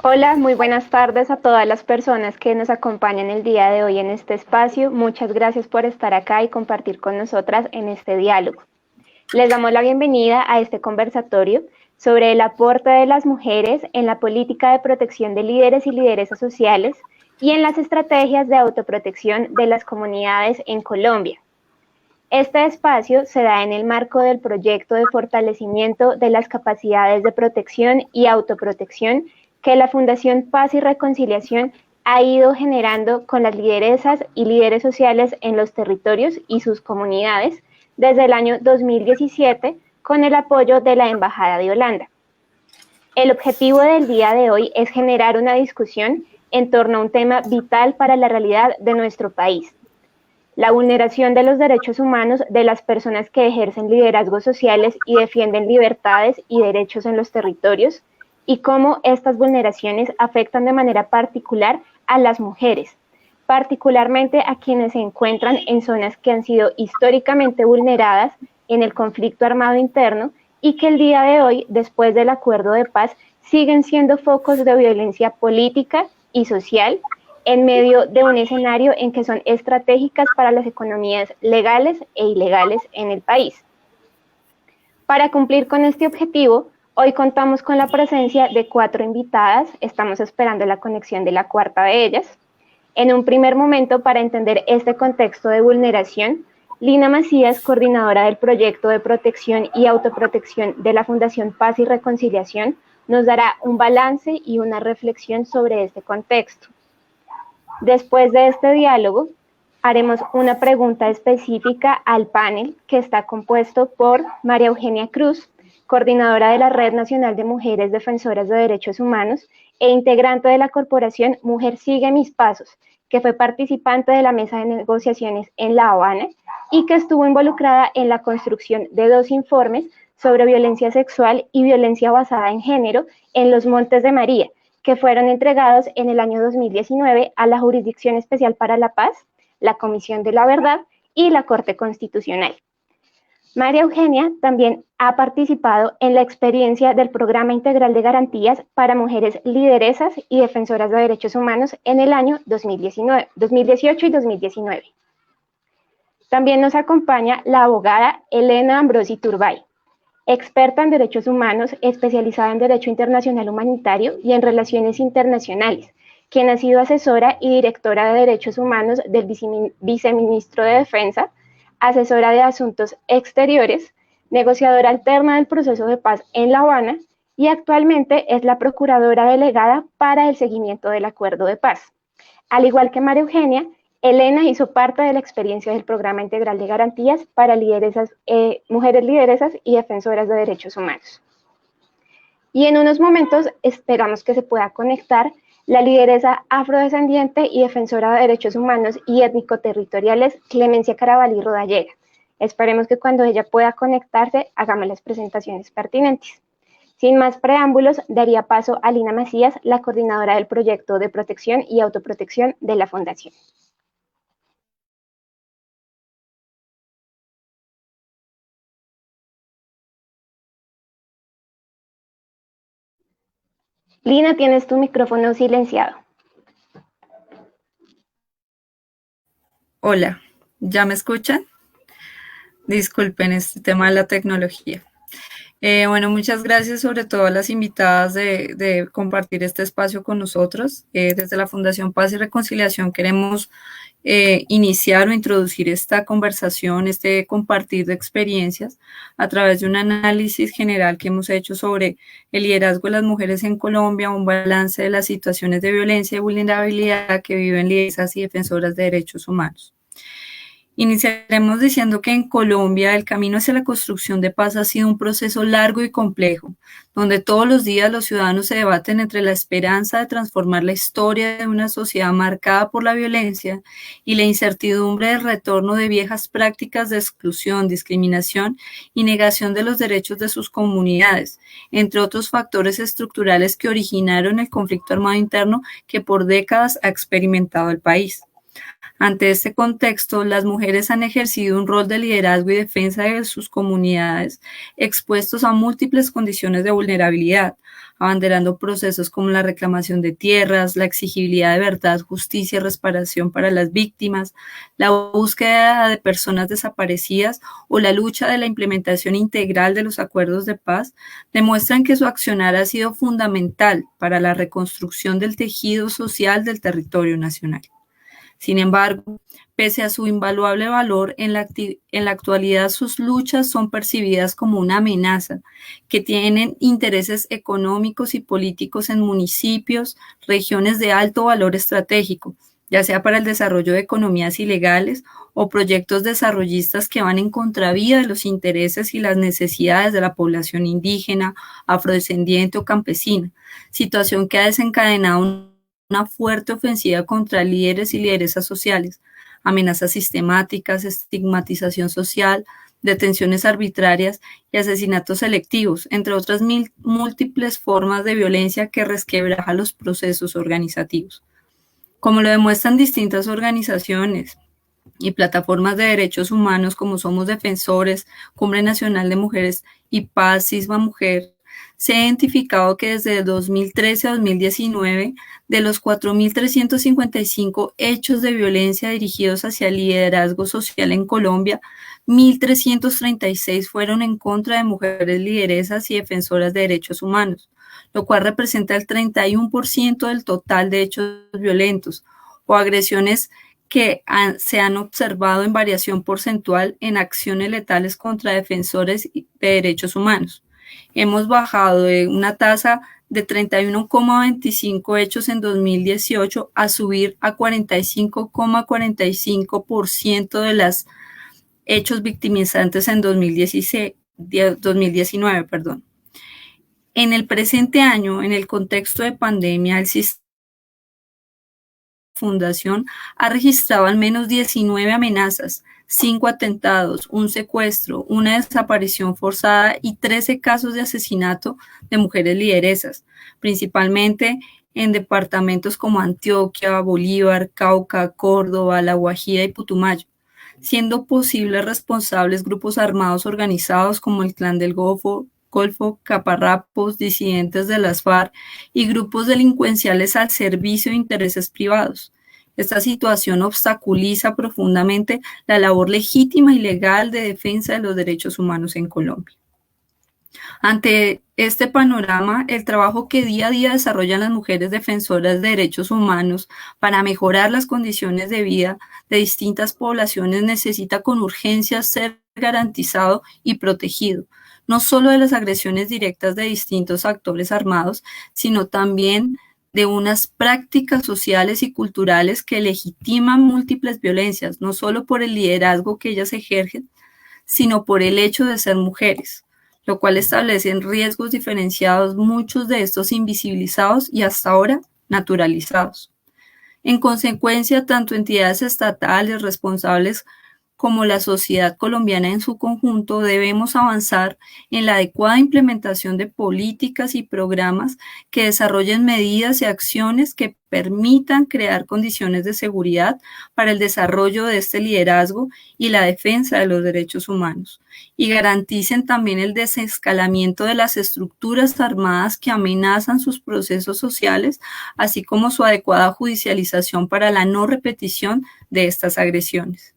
Hola, muy buenas tardes a todas las personas que nos acompañan el día de hoy en este espacio. Muchas gracias por estar acá y compartir con nosotras en este diálogo. Les damos la bienvenida a este conversatorio sobre el aporte de las mujeres en la política de protección de líderes y lideresas sociales y en las estrategias de autoprotección de las comunidades en Colombia. Este espacio se da en el marco del proyecto de fortalecimiento de las capacidades de protección y autoprotección que la Fundación Paz y Reconciliación ha ido generando con las lideresas y líderes sociales en los territorios y sus comunidades desde el año 2017 con el apoyo de la Embajada de Holanda. El objetivo del día de hoy es generar una discusión en torno a un tema vital para la realidad de nuestro país: la vulneración de los derechos humanos de las personas que ejercen liderazgos sociales y defienden libertades y derechos en los territorios, y cómo estas vulneraciones afectan de manera particular a las mujeres, particularmente a quienes se encuentran en zonas que han sido históricamente vulneradas en el conflicto armado interno y que el día de hoy, después del acuerdo de paz, siguen siendo focos de violencia política y social en medio de un escenario en que son estratégicas para las economías legales e ilegales en el país. Para cumplir con este objetivo, hoy contamos con la presencia de 4 invitadas. Estamos esperando la conexión de la cuarta de ellas. En un primer momento, para entender este contexto de vulneración, Lina Macías, coordinadora del proyecto de protección y autoprotección de la Fundación Paz y Reconciliación, nos dará un balance y una reflexión sobre este contexto. Después de este diálogo, haremos una pregunta específica al panel, que está compuesto por María Eugenia Cruz, coordinadora de la Red Nacional de Mujeres Defensoras de Derechos Humanos e integrante de la corporación Mujer Sigue Mis Pasos, que fue participante de la mesa de negociaciones en La Habana y que estuvo involucrada en la construcción de 2 informes sobre violencia sexual y violencia basada en género en los Montes de María, que fueron entregados en el año 2019 a la Jurisdicción Especial para la Paz, la Comisión de la Verdad y la Corte Constitucional. María Eugenia también ha participado en la experiencia del Programa Integral de Garantías para Mujeres Lideresas y Defensoras de Derechos Humanos en el año 2018 y 2019. También nos acompaña la abogada Elena Ambrosi Turbay, experta en derechos humanos, especializada en derecho internacional humanitario y en relaciones internacionales, quien ha sido asesora y directora de derechos humanos del viceministro de Defensa, asesora de asuntos exteriores, negociadora alterna del proceso de paz en La Habana y actualmente es la procuradora delegada para el seguimiento del acuerdo de paz. Al igual que María Eugenia, Elena hizo parte de la experiencia del Programa Integral de Garantías para mujeres lideresas y defensoras de derechos humanos. Y en unos momentos esperamos que se pueda conectar la lideresa afrodescendiente y defensora de derechos humanos y étnico-territoriales Clemencia Carabalí Rodallega. Esperemos que cuando ella pueda conectarse hagamos las presentaciones pertinentes. Sin más preámbulos, daría paso a Lina Macías, la coordinadora del proyecto de protección y autoprotección de la Fundación. Lina, tienes tu micrófono silenciado. Hola, ¿ya me escuchan? Disculpen este tema de la tecnología. Bueno, muchas gracias sobre todo a las invitadas de compartir este espacio con nosotros. Desde la Fundación Paz y Reconciliación queremos iniciar o introducir esta conversación, este compartir de experiencias a través de un análisis general que hemos hecho sobre el liderazgo de las mujeres en Colombia, un balance de las situaciones de violencia y vulnerabilidad que viven lideresas y defensoras de derechos humanos. Iniciaremos diciendo que en Colombia el camino hacia la construcción de paz ha sido un proceso largo y complejo, donde todos los días los ciudadanos se debaten entre la esperanza de transformar la historia de una sociedad marcada por la violencia y la incertidumbre del retorno de viejas prácticas de exclusión, discriminación y negación de los derechos de sus comunidades, entre otros factores estructurales que originaron el conflicto armado interno que por décadas ha experimentado el país. Ante este contexto, las mujeres han ejercido un rol de liderazgo y defensa de sus comunidades, expuestos a múltiples condiciones de vulnerabilidad, abanderando procesos como la reclamación de tierras, la exigibilidad de verdad, justicia y reparación para las víctimas, la búsqueda de personas desaparecidas o la lucha de la implementación integral de los acuerdos de paz, demuestran que su accionar ha sido fundamental para la reconstrucción del tejido social del territorio nacional. Sin embargo, pese a su invaluable valor, en la actualidad sus luchas son percibidas como una amenaza, que tienen intereses económicos y políticos en municipios, regiones de alto valor estratégico, ya sea para el desarrollo de economías ilegales o proyectos desarrollistas que van en contravía de los intereses y las necesidades de la población indígena, afrodescendiente o campesina, situación que ha desencadenado una fuerte ofensiva contra líderes y lideresas sociales, amenazas sistemáticas, estigmatización social, detenciones arbitrarias y asesinatos selectivos, entre otras múltiples formas de violencia que resquebraja los procesos organizativos. Como lo demuestran distintas organizaciones y plataformas de derechos humanos como Somos Defensores, Cumbre Nacional de Mujeres y Paz, Cisma Mujer, se ha identificado que desde 2013 a 2019, de los 4.355 hechos de violencia dirigidos hacia el liderazgo social en Colombia, 1.336 fueron en contra de mujeres lideresas y defensoras de derechos humanos, lo cual representa el 31% del total de hechos violentos o agresiones que se han observado en variación porcentual en acciones letales contra defensores de derechos humanos. Hemos bajado de una tasa de 31,25 hechos en 2018 a subir a 45,45% de los hechos victimizantes en 2019. En el presente año, en el contexto de pandemia, el sistema de fundación ha registrado al menos 19 amenazas, 5 atentados, un secuestro, una desaparición forzada y 13 casos de asesinato de mujeres lideresas, principalmente en departamentos como Antioquia, Bolívar, Cauca, Córdoba, La Guajira y Putumayo, siendo posibles responsables grupos armados organizados como el Clan del Golfo, caparrapos, disidentes de las FARC y grupos delincuenciales al servicio de intereses privados. Esta situación obstaculiza profundamente la labor legítima y legal de defensa de los derechos humanos en Colombia. Ante este panorama, el trabajo que día a día desarrollan las mujeres defensoras de derechos humanos para mejorar las condiciones de vida de distintas poblaciones necesita con urgencia ser garantizado y protegido, no solo de las agresiones directas de distintos actores armados, sino también de unas prácticas sociales y culturales que legitiman múltiples violencias, no solo por el liderazgo que ellas ejercen, sino por el hecho de ser mujeres, lo cual establece riesgos diferenciados, muchos de estos invisibilizados y hasta ahora naturalizados. En consecuencia, tanto entidades estatales responsables como la sociedad colombiana en su conjunto, debemos avanzar en la adecuada implementación de políticas y programas que desarrollen medidas y acciones que permitan crear condiciones de seguridad para el desarrollo de este liderazgo y la defensa de los derechos humanos, y garanticen también el desescalamiento de las estructuras armadas que amenazan sus procesos sociales, así como su adecuada judicialización para la no repetición de estas agresiones.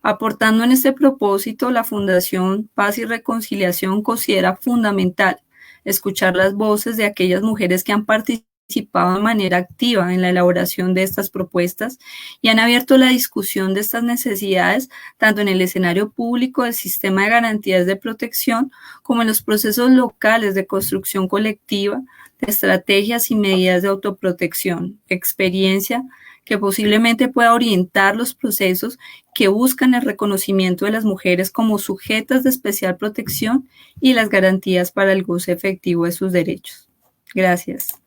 Aportando en este propósito, la Fundación Paz y Reconciliación considera fundamental escuchar las voces de aquellas mujeres que han participado de manera activa en la elaboración de estas propuestas y han abierto la discusión de estas necesidades tanto en el escenario público del sistema de garantías de protección como en los procesos locales de construcción colectiva, de estrategias y medidas de autoprotección, experiencia que posiblemente pueda orientar los procesos que buscan el reconocimiento de las mujeres como sujetas de especial protección y las garantías para el goce efectivo de sus derechos. Gracias.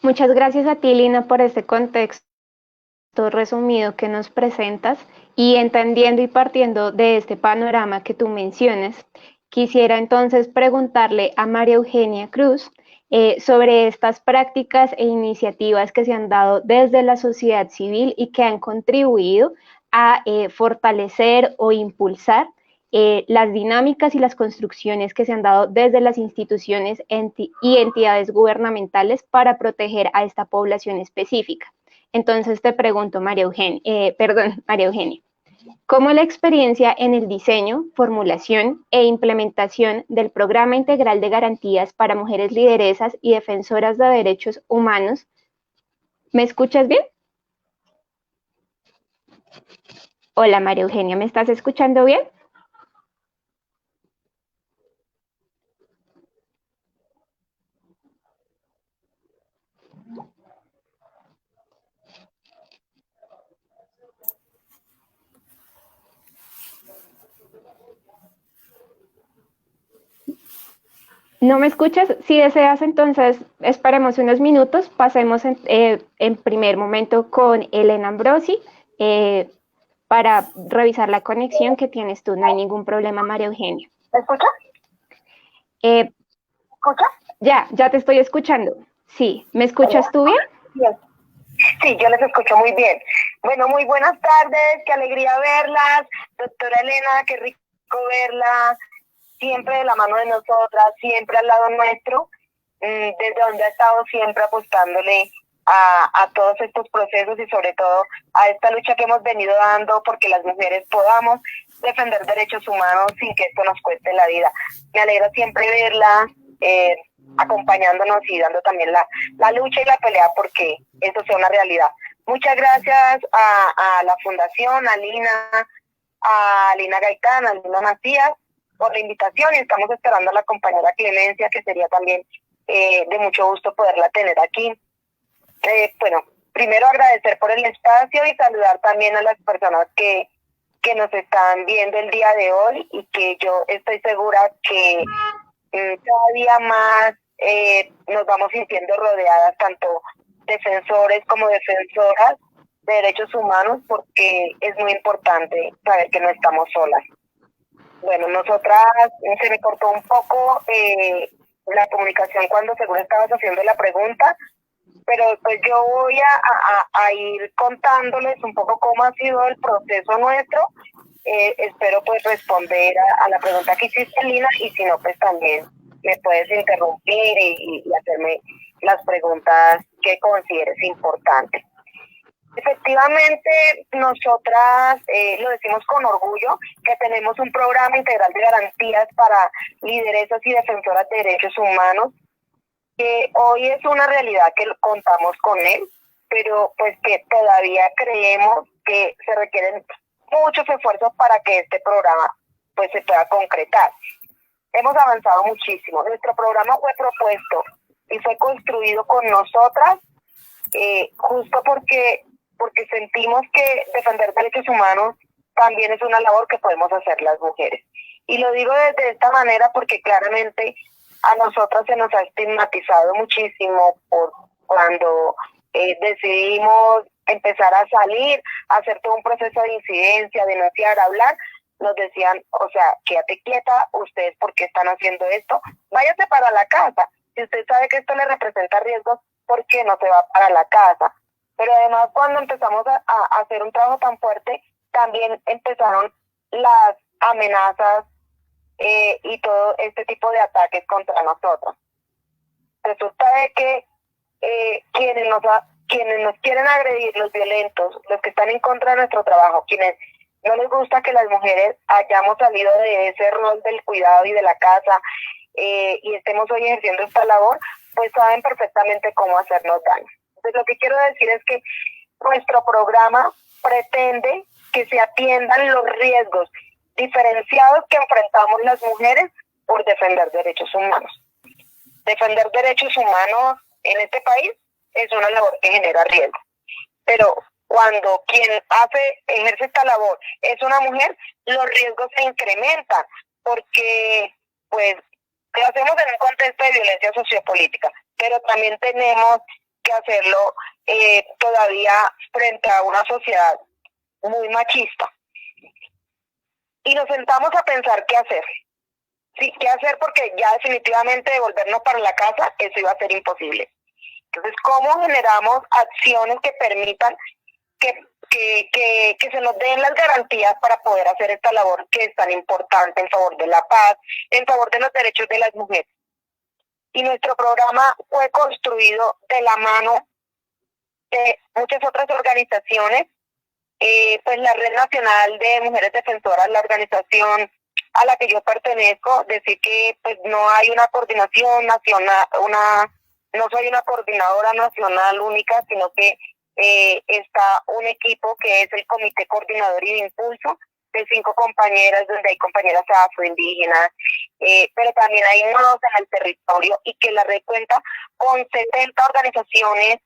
Muchas gracias a ti, Lina, por este contexto resumido que nos presentas y entendiendo y partiendo de este panorama que tú mencionas, quisiera entonces preguntarle a María Eugenia Cruz, sobre estas prácticas e iniciativas que se han dado desde la sociedad civil y que han contribuido a fortalecer o impulsar las dinámicas y las construcciones que se han dado desde las instituciones y entidades gubernamentales para proteger a esta población específica. Entonces te pregunto, María Eugenia, ¿cómo la experiencia en el diseño, formulación e implementación del Programa Integral de Garantías para Mujeres Lideresas y Defensoras de Derechos Humanos? ¿Me escuchas bien? Hola, María Eugenia, ¿me estás escuchando bien? ¿No me escuchas? Si deseas, entonces esperemos unos minutos, pasemos en primer momento con Elena Ambrosi para revisar la conexión que tienes tú. No hay ningún problema, María Eugenia. ¿Me escuchas? ¿Escuchas? Ya te estoy escuchando. Sí, ¿me escuchas tú bien? Bien. Sí, yo les escucho muy bien. Bueno, muy buenas tardes, qué alegría verlas. Doctora Elena, qué rico verla, siempre de la mano de nosotras, siempre al lado nuestro, desde donde ha estado siempre apostándole a todos estos procesos y sobre todo a esta lucha que hemos venido dando porque las mujeres podamos defender derechos humanos sin que esto nos cueste la vida. Me alegra siempre verla, acompañándonos y dando también la lucha y la pelea porque eso sea una realidad. Muchas gracias a la Fundación, a Lina Gaitán, a Lina Macías, por la invitación y estamos esperando a la compañera Clemencia, que sería también de mucho gusto poderla tener aquí. Bueno, primero agradecer por el espacio y saludar también a las personas que nos están viendo el día de hoy y que yo estoy segura que cada día más nos vamos sintiendo rodeadas tanto defensores como defensoras de derechos humanos porque es muy importante saber que no estamos solas. Bueno, nosotras se me cortó un poco la comunicación cuando seguro estabas haciendo la pregunta, pero pues yo voy a ir contándoles un poco cómo ha sido el proceso nuestro. Espero pues responder a la pregunta que hiciste, Lina, y si no, pues también me puedes interrumpir y hacerme las preguntas que consideres importantes. Efectivamente, nosotras lo decimos con orgullo, que tenemos un programa integral de garantías para lideresas y defensoras de derechos humanos, que hoy es una realidad que contamos con él, pero pues que todavía creemos que se requieren muchos esfuerzos para que este programa pues se pueda concretar. Hemos avanzado muchísimo. Nuestro programa fue propuesto y fue construido con nosotras justo porque sentimos que defender derechos humanos también es una labor que podemos hacer las mujeres. Y lo digo desde esta manera porque claramente a nosotras se nos ha estigmatizado muchísimo por cuando decidimos empezar a salir, a hacer todo un proceso de incidencia, denunciar, hablar, nos decían, o sea, quédate quieta, ustedes por qué están haciendo esto, váyase para la casa. Si usted sabe que esto le representa riesgos, ¿por qué no se va para la casa? Pero además cuando empezamos a hacer un trabajo tan fuerte, también empezaron las amenazas y todo este tipo de ataques contra nosotros. Resulta de que quienes nos quieren agredir, los violentos, los que están en contra de nuestro trabajo, quienes no les gusta que las mujeres hayamos salido de ese rol del cuidado y de la casa y estemos hoy ejerciendo esta labor, pues saben perfectamente cómo hacernos daño. Entonces lo que quiero decir es que nuestro programa pretende que se atiendan los riesgos diferenciados que enfrentamos las mujeres por defender derechos humanos. Defender derechos humanos en este país es una labor que genera riesgo. Pero cuando quien ejerce esta labor es una mujer, los riesgos se incrementan porque pues lo hacemos en un contexto de violencia sociopolítica, pero también tenemos que hacerlo todavía frente a una sociedad muy machista. Y nos sentamos a pensar qué hacer. sí, qué hacer, porque ya definitivamente devolvernos para la casa, eso iba a ser imposible. Entonces, ¿cómo generamos acciones que permitan que se nos den las garantías para poder hacer esta labor que es tan importante en favor de la paz, en favor de los derechos de las mujeres? Y nuestro programa fue construido de la mano de muchas otras organizaciones, pues la Red Nacional de Mujeres Defensoras, la organización a la que yo pertenezco, decir que pues no hay una coordinación nacional, no soy una coordinadora nacional única, sino que está un equipo que es el Comité Coordinador y de Impulso, de 5 compañeras, donde hay compañeras afroindígenas, pero también hay nodos en el territorio, y que la red cuenta con 70 organizaciones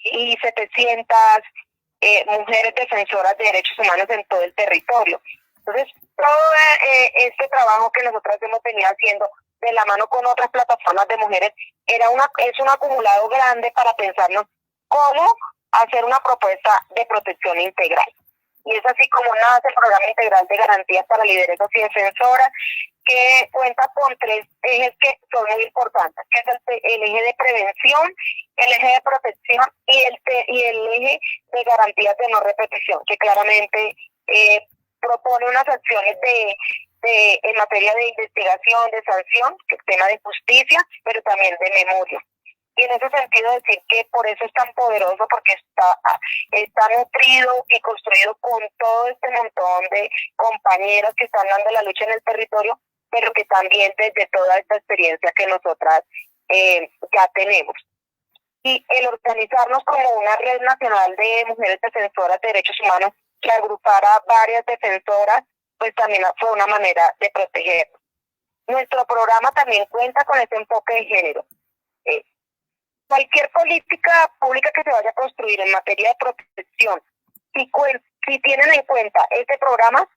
y 700 mujeres defensoras de derechos humanos en todo el territorio. Entonces, todo este trabajo que nosotras hemos venido haciendo de la mano con otras plataformas de mujeres es un acumulado grande para pensarnos cómo hacer una propuesta de protección integral. Y es así como nace el Programa Integral de Garantías para Lideresas y Defensoras, que cuenta con 3 ejes que son muy importantes, que es el eje de prevención, el eje de protección y el eje de garantías de no repetición, que claramente propone unas acciones en materia de investigación, de sanción, que es tema de justicia, pero también de memoria. Y en ese sentido decir que por eso es tan poderoso, porque está nutrido y construido con todo este montón de compañeros que están dando la lucha en el territorio, pero que también desde toda esta experiencia que nosotras ya tenemos. Y el organizarnos como una red nacional de mujeres defensoras de derechos humanos que agrupara varias defensoras, pues también fue una manera de protegernos. Nuestro programa también cuenta con ese enfoque de género. Cualquier política pública que se vaya a construir en materia de protección, si tienen en cuenta este programa,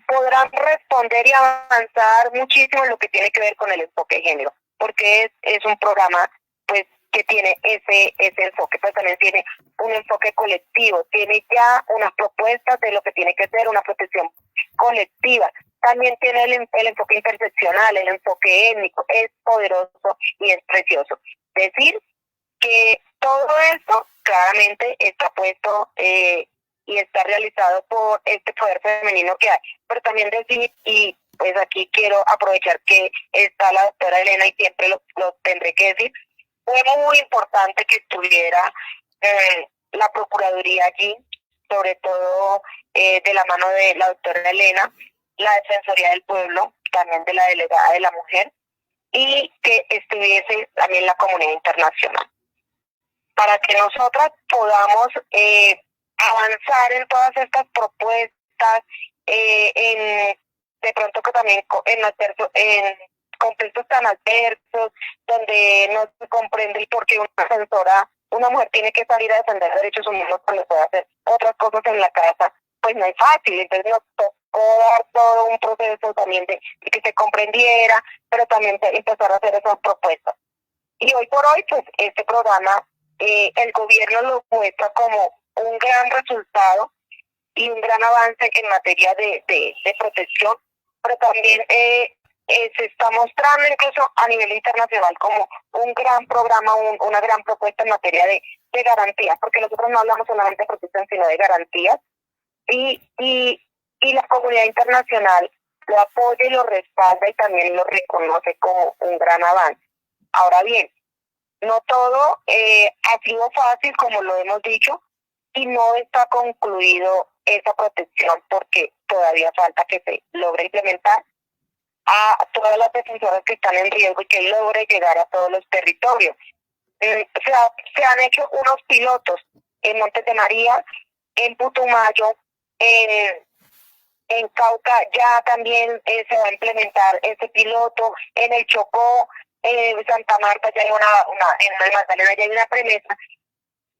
podrán responder y avanzar muchísimo en lo que tiene que ver con el enfoque de género, porque es un programa pues que tiene ese enfoque, pero también tiene un enfoque colectivo, tiene ya unas propuestas de lo que tiene que ser una protección colectiva, también tiene el enfoque interseccional, el enfoque étnico, es poderoso y es precioso. Decir que todo esto claramente está puesto y está realizado por este poder femenino que hay, pero también decir, y pues aquí quiero aprovechar que está la doctora Elena y siempre lo tendré que decir, fue muy importante que estuviera la Procuraduría allí, sobre todo de la mano de la doctora Elena, la Defensoría del Pueblo, también de la Delegada de la Mujer, y que estuviese también la comunidad internacional, para que nosotras podamos avanzar en todas estas propuestas, de pronto que también en contextos tan adversos, donde no se comprende el por qué una mujer tiene que salir a defender derechos humanos cuando puede hacer otras cosas en la casa, pues no es fácil. Entonces nos tocó dar todo un proceso también de que se comprendiera, pero también empezar a hacer esas propuestas. Y hoy por hoy, pues este programa, el gobierno lo muestra como un gran resultado y un gran avance en materia de protección, pero también se está mostrando incluso a nivel internacional como un gran programa, una gran propuesta en materia de garantías, porque nosotros no hablamos solamente de protección, sino de garantías, y la comunidad internacional lo apoya y lo respalda y también lo reconoce como un gran avance. Ahora bien, no todo ha sido fácil, como lo hemos dicho, y no está concluido esa protección porque todavía falta que se logre implementar a todas las defensoras que están en riesgo y que logre llegar a todos los territorios. Se han hecho unos pilotos en Montes de María, en Putumayo, en Cauca ya también se va a implementar ese piloto, en el Chocó, en Santa Marta ya hay en el Magdalena ya hay una premesa.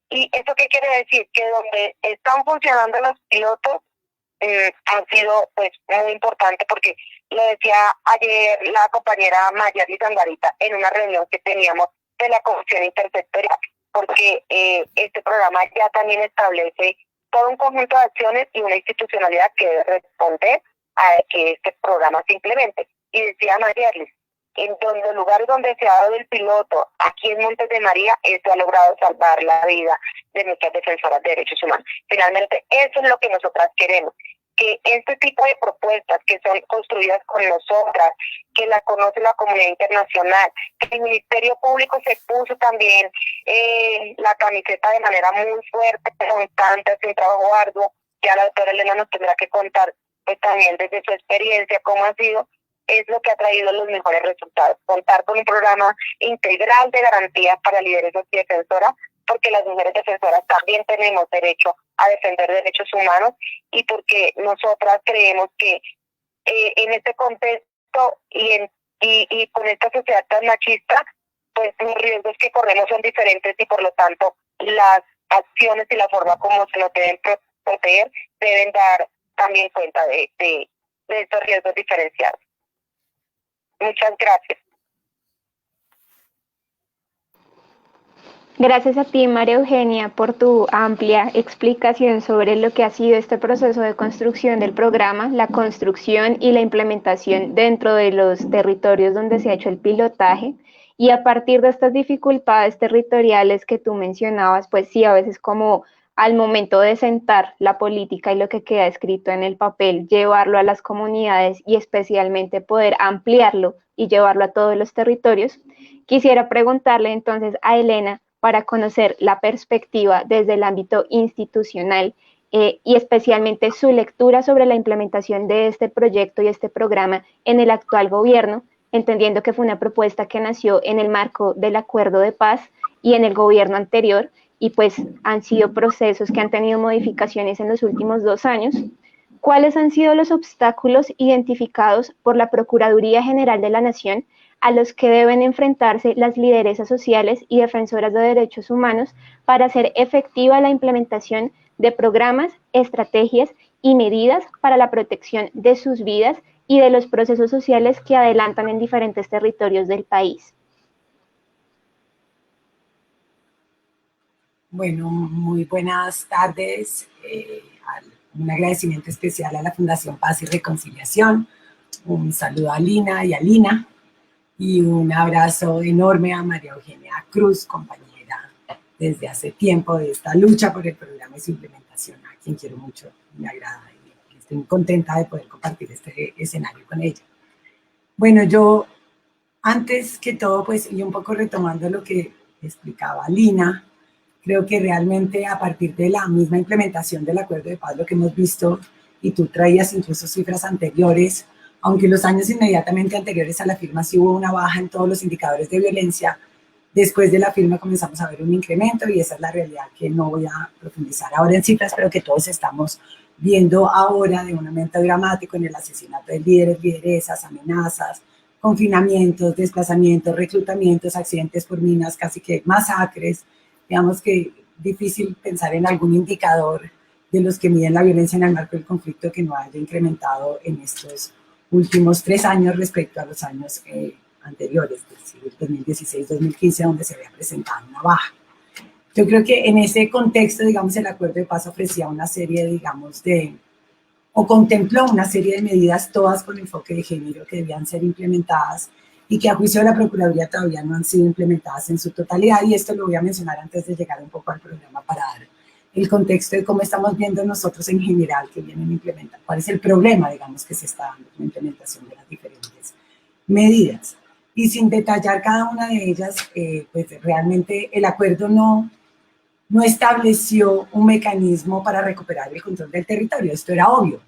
¿Y esto qué quiere decir? Que donde están funcionando los pilotos han sido pues muy importantes, porque lo decía ayer la compañera Mayari Sangarita en una reunión que teníamos de la Comisión Intersectorial, porque este programa ya también establece todo un conjunto de acciones y una institucionalidad que debe responder a que este programa se implemente. y decían ayer, en donde el lugar donde se ha dado el piloto, aquí en Montes de María, esto ha logrado salvar la vida de nuestras defensoras de derechos humanos. Finalmente, eso es lo que nosotras queremos, que este tipo de propuestas que son construidas con nosotras, que la conoce la comunidad internacional, que el Ministerio Público se puso también la camiseta de manera muy fuerte, constante, hace un trabajo arduo. Ya la doctora Elena nos tendrá que contar pues también desde su experiencia cómo ha sido, es lo que ha traído los mejores resultados. Contar con un programa integral de garantías para lideresas y defensoras, porque las mujeres defensoras también tenemos derecho a defender derechos humanos y porque nosotras creemos que en este contexto y con esta sociedad tan machista, pues los riesgos que corremos son diferentes y por lo tanto las acciones y la forma como se nos deben proteger deben dar también cuenta de estos riesgos diferenciados. Muchas gracias. Gracias a ti, María Eugenia, por tu amplia explicación sobre lo que ha sido este proceso de construcción del programa, la construcción y la implementación dentro de los territorios donde se ha hecho el pilotaje. Y a partir de estas dificultades territoriales que tú mencionabas, pues sí, a veces como al momento de sentar la política y lo que queda escrito en el papel, llevarlo a las comunidades y especialmente poder ampliarlo y llevarlo a todos los territorios, quisiera preguntarle entonces a Elena para conocer la perspectiva desde el ámbito institucional y especialmente su lectura sobre la implementación de este proyecto y este programa en el actual gobierno, entendiendo que fue una propuesta que nació en el marco del acuerdo de paz y en el gobierno anterior, y pues han sido procesos que han tenido modificaciones en los últimos 2 años. ¿Cuáles han sido los obstáculos identificados por la Procuraduría General de la Nación a los que deben enfrentarse las lideresas sociales y defensoras de derechos humanos para hacer efectiva la implementación de programas, estrategias y medidas para la protección de sus vidas y de los procesos sociales que adelantan en diferentes territorios del país? Bueno, muy buenas tardes. Un agradecimiento especial a la Fundación Paz y Reconciliación. Un saludo a Lina y a Lina. Y un abrazo enorme a María Eugenia Cruz, compañera desde hace tiempo de esta lucha por el programa y su implementación, a quien quiero mucho, me agrada y estoy muy contenta de poder compartir este escenario con ella. Bueno, yo antes que todo, pues, y un poco retomando lo que explicaba Lina, creo que realmente a partir de la misma implementación del Acuerdo de Paz, lo que hemos visto, y tú traías incluso cifras anteriores, aunque los años inmediatamente anteriores a la firma sí hubo una baja en todos los indicadores de violencia, después de la firma comenzamos a ver un incremento y esa es la realidad que no voy a profundizar ahora en cifras, pero que todos estamos viendo ahora de un aumento dramático en el asesinato de líderes, lideresas, amenazas, confinamientos, desplazamientos, reclutamientos, accidentes por minas, casi que masacres. Digamos que difícil pensar en algún indicador de los que miden la violencia en el marco del conflicto que no haya incrementado en estos últimos 3 años respecto a los años anteriores, es decir, 2016-2015, donde se había presentado una baja. Yo creo que en ese contexto, digamos, el Acuerdo de Paz ofrecía una serie, digamos, o contempló una serie de medidas, todas con enfoque de género, que debían ser implementadas y que a juicio de la Procuraduría todavía no han sido implementadas en su totalidad, y esto lo voy a mencionar antes de llegar un poco al programa para dar el contexto de cómo estamos viendo nosotros en general que vienen a implementar, cuál es el problema, digamos, que se está dando en la implementación de las diferentes medidas. Y sin detallar cada una de ellas, pues realmente el acuerdo no estableció un mecanismo para recuperar el control del territorio. Esto era obvio.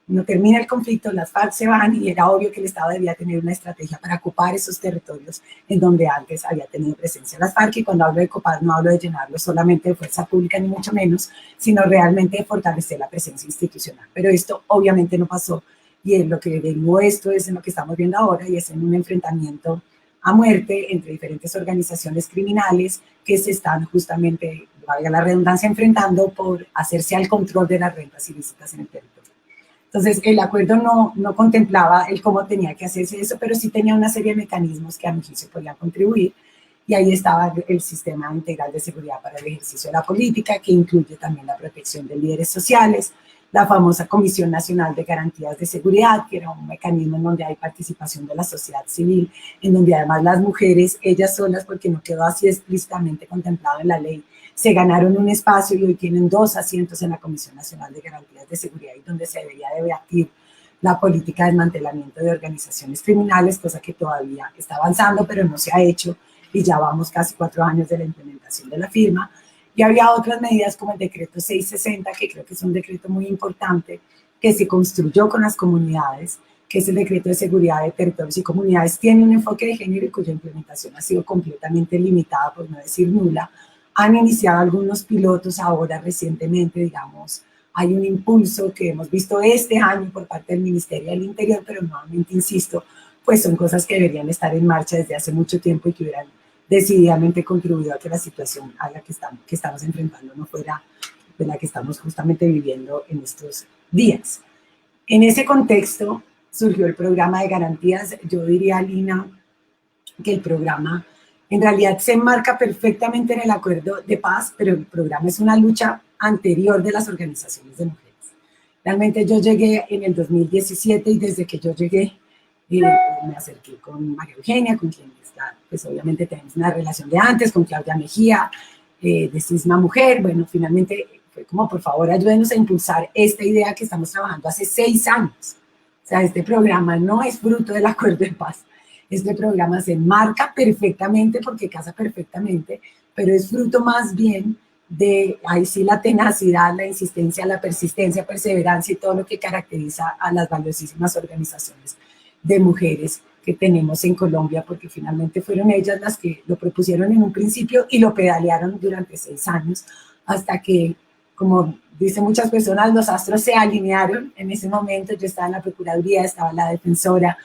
Uno termina el conflicto, las FARC se van y era obvio que el Estado debía tener una estrategia para ocupar esos territorios en donde antes había tenido presencia las FARC. Y cuando hablo de ocupar no hablo de llenarlo solamente de fuerza pública ni mucho menos, sino realmente de fortalecer la presencia institucional. Pero esto obviamente no pasó y en lo que vengo esto es en lo que estamos viendo ahora y es en un enfrentamiento a muerte entre diferentes organizaciones criminales que se están justamente, valga la redundancia, enfrentando por hacerse al control de las rentas ilícitas en el territorio. Entonces, el acuerdo no contemplaba el cómo tenía que hacerse eso, pero sí tenía una serie de mecanismos que a mi juicio podían contribuir, y ahí estaba el sistema integral de seguridad para el ejercicio de la política, que incluye también la protección de líderes sociales, la famosa Comisión Nacional de Garantías de Seguridad, que era un mecanismo en donde hay participación de la sociedad civil, en donde además las mujeres, ellas solas, porque no quedó así explícitamente contemplado en la ley, se ganaron un espacio y hoy tienen 2 asientos en la Comisión Nacional de Garantías de Seguridad, y donde se debería debatir la política de desmantelamiento de organizaciones criminales, cosa que todavía está avanzando, pero no se ha hecho, y ya vamos casi 4 años de la implementación de la firma. Y había otras medidas como el decreto 660, que creo que es un decreto muy importante, que se construyó con las comunidades, que es el decreto de seguridad de territorios y comunidades. Tiene un enfoque de género y cuya implementación ha sido completamente limitada, por no decir nula. Han iniciado algunos pilotos ahora recientemente, digamos, hay un impulso que hemos visto este año por parte del Ministerio del Interior, pero nuevamente insisto, pues son cosas que deberían estar en marcha desde hace mucho tiempo y que hubieran decididamente contribuyó a que la situación a la que estamos enfrentando no fuera de la que estamos justamente viviendo en estos días. En ese contexto surgió el programa de garantías. Yo diría, Lina, que el programa en realidad se enmarca perfectamente en el acuerdo de paz, pero el programa es una lucha anterior de las organizaciones de mujeres. Realmente yo llegué en el 2017 y desde que yo llegué me acerqué con María Eugenia, con quien está, pues obviamente tenemos una relación de antes, con Claudia Mejía, de Cisma Mujer. Bueno, finalmente fue como, por favor, ayúdenos a impulsar esta idea que estamos trabajando hace 6 años. O sea, este programa no es fruto del acuerdo de paz. Este programa se enmarca perfectamente porque casa perfectamente, pero es fruto más bien de, ahí sí, la tenacidad, la insistencia, la persistencia, perseverancia y todo lo que caracteriza a las valiosísimas organizaciones de mujeres que tenemos en Colombia, porque finalmente fueron ellas las que lo propusieron en un principio y lo pedalearon durante 6 años, hasta que, como dicen muchas personas, los astros se alinearon. En ese momento yo estaba en la Procuraduría, estaba la defensora,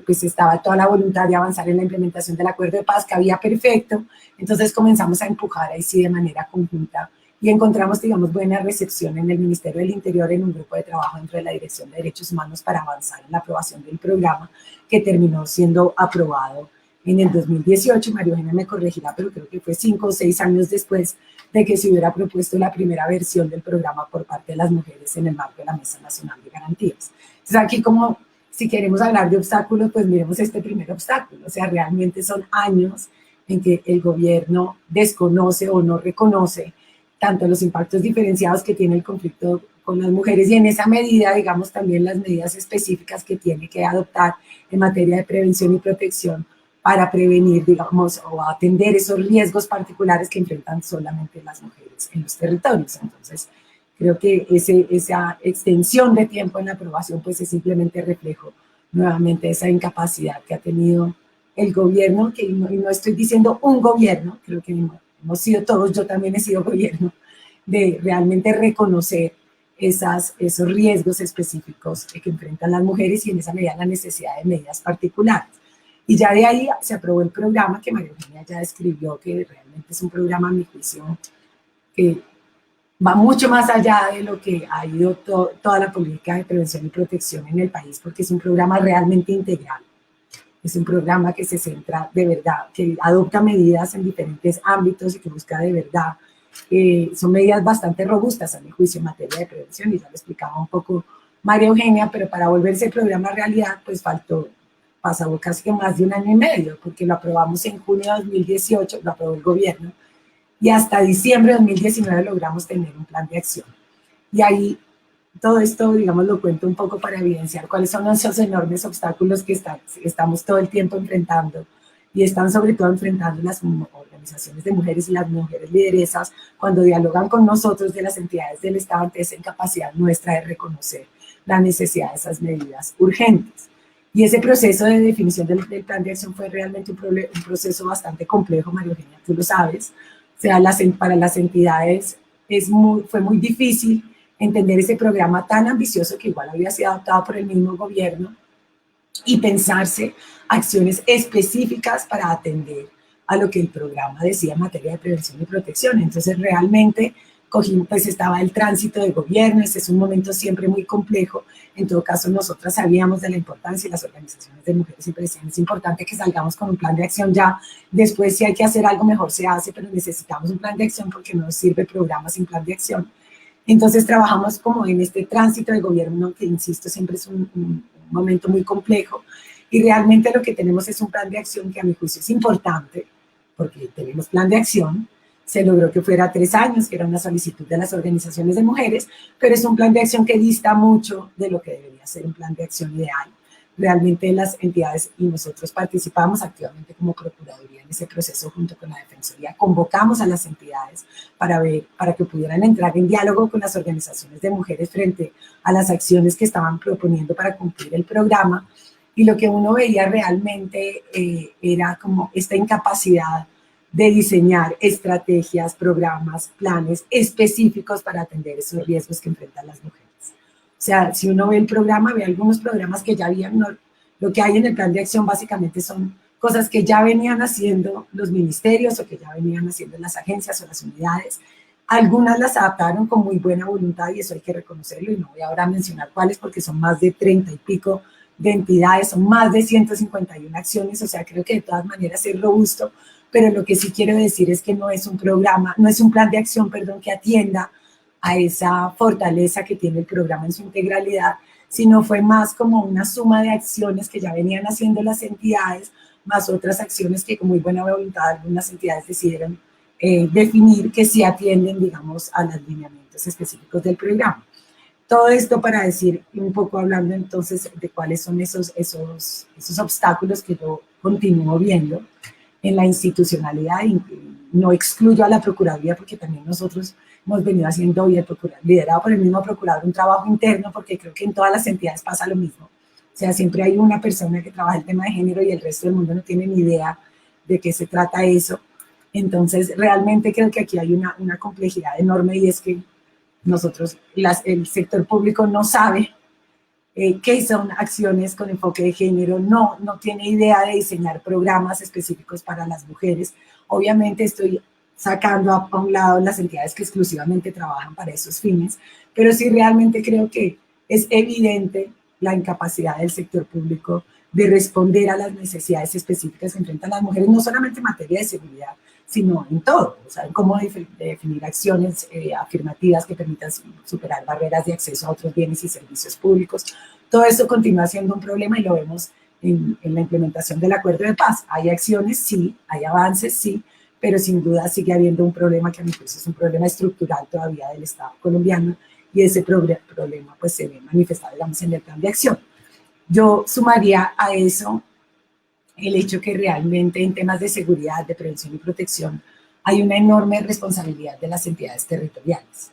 pues estaba toda la voluntad de avanzar en la implementación del acuerdo de paz, que había perfecto. Entonces comenzamos a empujar ahí sí de manera conjunta y encontramos, digamos, buena recepción en el Ministerio del Interior, en un grupo de trabajo dentro de la Dirección de Derechos Humanos para avanzar en la aprobación del programa, que terminó siendo aprobado en el 2018. María Eugenia me corregirá, pero creo que fue 5 o 6 años después de que se hubiera propuesto la primera versión del programa por parte de las mujeres en el marco de la Mesa Nacional de Garantías. Entonces aquí, como si queremos hablar de obstáculos, pues miremos este primer obstáculo. O sea, realmente son años en que el gobierno desconoce o no reconoce tanto los impactos diferenciados que tiene el conflicto con las mujeres y en esa medida, digamos, también las medidas específicas que tiene que adoptar en materia de prevención y protección para prevenir, digamos, o atender esos riesgos particulares que enfrentan solamente las mujeres en los territorios. Entonces, creo que esa extensión de tiempo en la aprobación pues es simplemente reflejo nuevamente de esa incapacidad que ha tenido el gobierno, que no estoy diciendo un gobierno, creo que hemos sido todos, yo también he sido gobierno, de realmente reconocer esos riesgos específicos que enfrentan las mujeres y en esa medida la necesidad de medidas particulares. Y ya de ahí se aprobó el programa que María Eugenia ya describió, que realmente es un programa, a mi juicio, que va mucho más allá de lo que ha ido toda la política de prevención y protección en el país, porque es un programa realmente integral. Es un programa que se centra de verdad, que adopta medidas en diferentes ámbitos y que busca de verdad, son medidas bastante robustas a mi juicio en materia de prevención, y ya lo explicaba un poco María Eugenia, pero para volverse el programa realidad, pues pasó casi que más de 1 año y medio, porque lo aprobamos en junio de 2018, lo aprobó el gobierno, y hasta diciembre de 2019 logramos tener un plan de acción. Y ahí todo esto, digamos, lo cuento un poco para evidenciar cuáles son esos enormes obstáculos que estamos todo el tiempo enfrentando y están sobre todo enfrentando las organizaciones de mujeres y las mujeres lideresas cuando dialogan con nosotros de las entidades del Estado ante esa incapacidad nuestra de reconocer la necesidad de esas medidas urgentes. Y ese proceso de definición del plan de acción fue realmente un proceso bastante complejo, María Eugenia, tú lo sabes. O sea, para las entidades fue muy difícil entender ese programa tan ambicioso que igual había sido adoptado por el mismo gobierno y pensarse acciones específicas para atender a lo que el programa decía en materia de prevención y protección. Entonces realmente pues estaba el tránsito de gobierno, ese es un momento siempre muy complejo. En todo caso, nosotras sabíamos de la importancia y las organizaciones de mujeres siempre decían, es importante que salgamos con un plan de acción ya, después si hay que hacer algo mejor se hace, pero necesitamos un plan de acción porque no nos sirve programa sin plan de acción. Entonces trabajamos como en este tránsito de gobierno que, insisto, siempre es un momento muy complejo, y realmente lo que tenemos es un plan de acción que a mi juicio es importante, porque tenemos plan de acción. Se logró que fuera 3 años, que era una solicitud de las organizaciones de mujeres, pero es un plan de acción que dista mucho de lo que debería ser un plan de acción ideal. Realmente las entidades y nosotros participamos activamente como Procuraduría en ese proceso junto con la Defensoría. Convocamos a las entidades para que pudieran entrar en diálogo con las organizaciones de mujeres frente a las acciones que estaban proponiendo para cumplir el programa, y lo que uno veía realmente era como esta incapacidad de diseñar estrategias, programas, planes específicos para atender esos riesgos que enfrentan las mujeres. O sea, si uno ve el programa, ve algunos programas que ya habían, lo que hay en el plan de acción básicamente son cosas que ya venían haciendo los ministerios o que ya venían haciendo las agencias o las unidades. Algunas las adaptaron con muy buena voluntad y eso hay que reconocerlo, y no voy ahora a mencionar cuáles porque son más de 30 y pico de entidades, son más de 151 acciones, o sea, creo que de todas maneras es robusto, pero lo que sí quiero decir es que no es un programa, no es un plan de acción, perdón, que atienda a esa fortaleza que tiene el programa en su integralidad, sino fue más como una suma de acciones que ya venían haciendo las entidades, más otras acciones que con muy buena voluntad algunas entidades decidieron definir que sí atienden, digamos, a los lineamientos específicos del programa. Todo esto para decir, un poco hablando entonces de cuáles son esos obstáculos que yo continúo viendo en la institucionalidad, y no excluyo a la Procuraduría porque también nosotros hemos venido haciendo, y liderado por el mismo procurador, un trabajo interno, porque creo que en todas las entidades pasa lo mismo. O sea, siempre hay una persona que trabaja el tema de género y el resto del mundo no tiene ni idea de qué se trata eso. Entonces, realmente creo que aquí hay una complejidad enorme, y es que nosotros, el sector público no sabe qué son acciones con enfoque de género, no tiene idea de diseñar programas específicos para las mujeres. Obviamente estoy sacando a un lado las entidades que exclusivamente trabajan para esos fines, pero sí realmente creo que es evidente la incapacidad del sector público de responder a las necesidades específicas que enfrentan las mujeres, no solamente en materia de seguridad, sino en todo, o sea, en cómo definir acciones afirmativas que permitan superar barreras de acceso a otros bienes y servicios públicos. Todo eso continúa siendo un problema, y lo vemos en la implementación del acuerdo de paz. Hay acciones, sí, hay avances, sí, pero sin duda sigue habiendo un problema que a mi juicio es un problema estructural todavía del Estado colombiano, y ese problema pues se ve manifestado, digamos, en el plan de acción. Yo sumaría a eso el hecho que realmente en temas de seguridad, de prevención y protección, hay una enorme responsabilidad de las entidades territoriales.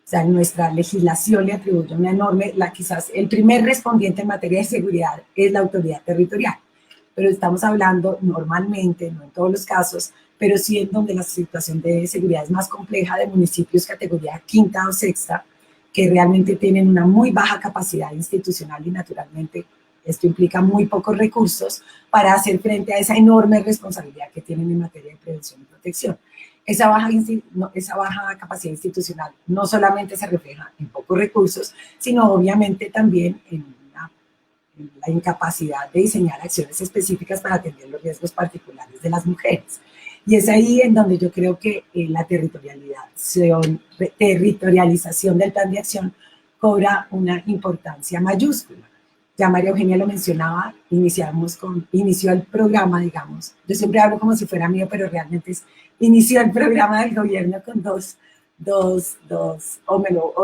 O sea, nuestra legislación le atribuye una enorme, quizás el primer respondiente en materia de seguridad es la autoridad territorial, pero estamos hablando normalmente, no en todos los casos, pero sí en donde la situación de seguridad es más compleja, de municipios categoría quinta o sexta, que realmente tienen una muy baja capacidad institucional, y naturalmente esto implica muy pocos recursos para hacer frente a esa enorme responsabilidad que tienen en materia de prevención y protección. Esa baja capacidad institucional no solamente se refleja en pocos recursos, sino obviamente también en la incapacidad de diseñar acciones específicas para atender los riesgos particulares de las mujeres. Y es ahí en donde yo creo que la territorialización del plan de acción cobra una importancia mayúscula. Ya María Eugenia lo mencionaba, inició el programa, digamos. Yo siempre hablo como si fuera mío, pero realmente inició el programa del gobierno con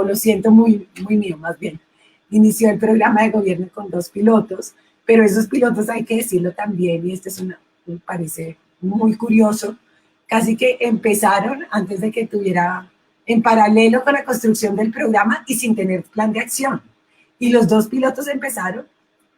lo siento muy, muy mío más bien. Inició el programa de gobierno con 2 pilotos, pero esos pilotos hay que decirlo también, y me parece muy curioso, casi que empezaron antes de que tuviera, en paralelo con la construcción del programa y sin tener plan de acción. Y los 2 pilotos empezaron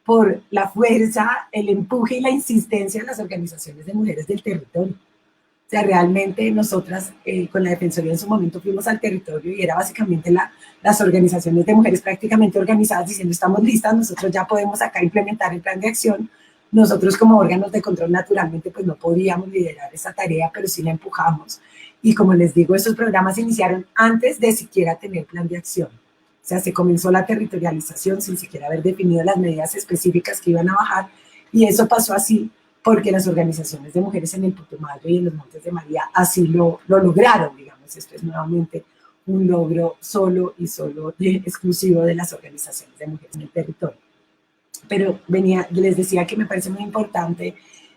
por la fuerza, el empuje y la insistencia de las organizaciones de mujeres del territorio. O sea, realmente nosotras con la Defensoría en su momento fuimos al territorio, y era básicamente las organizaciones de mujeres prácticamente organizadas diciendo: estamos listas, nosotros ya podemos acá implementar el plan de acción. Nosotros como órganos de control naturalmente pues no podíamos liderar esa tarea, pero sí la empujamos. Y como les digo, esos programas se iniciaron antes de siquiera tener plan de acción. O sea, se comenzó la territorialización sin siquiera haber definido las medidas específicas que iban a bajar, y eso pasó así porque las organizaciones de mujeres en el Putumayo y en los Montes de María así lo lograron, digamos. Esto es nuevamente un logro solo exclusivo de las organizaciones de mujeres en el territorio. Pero les decía que me parece muy importante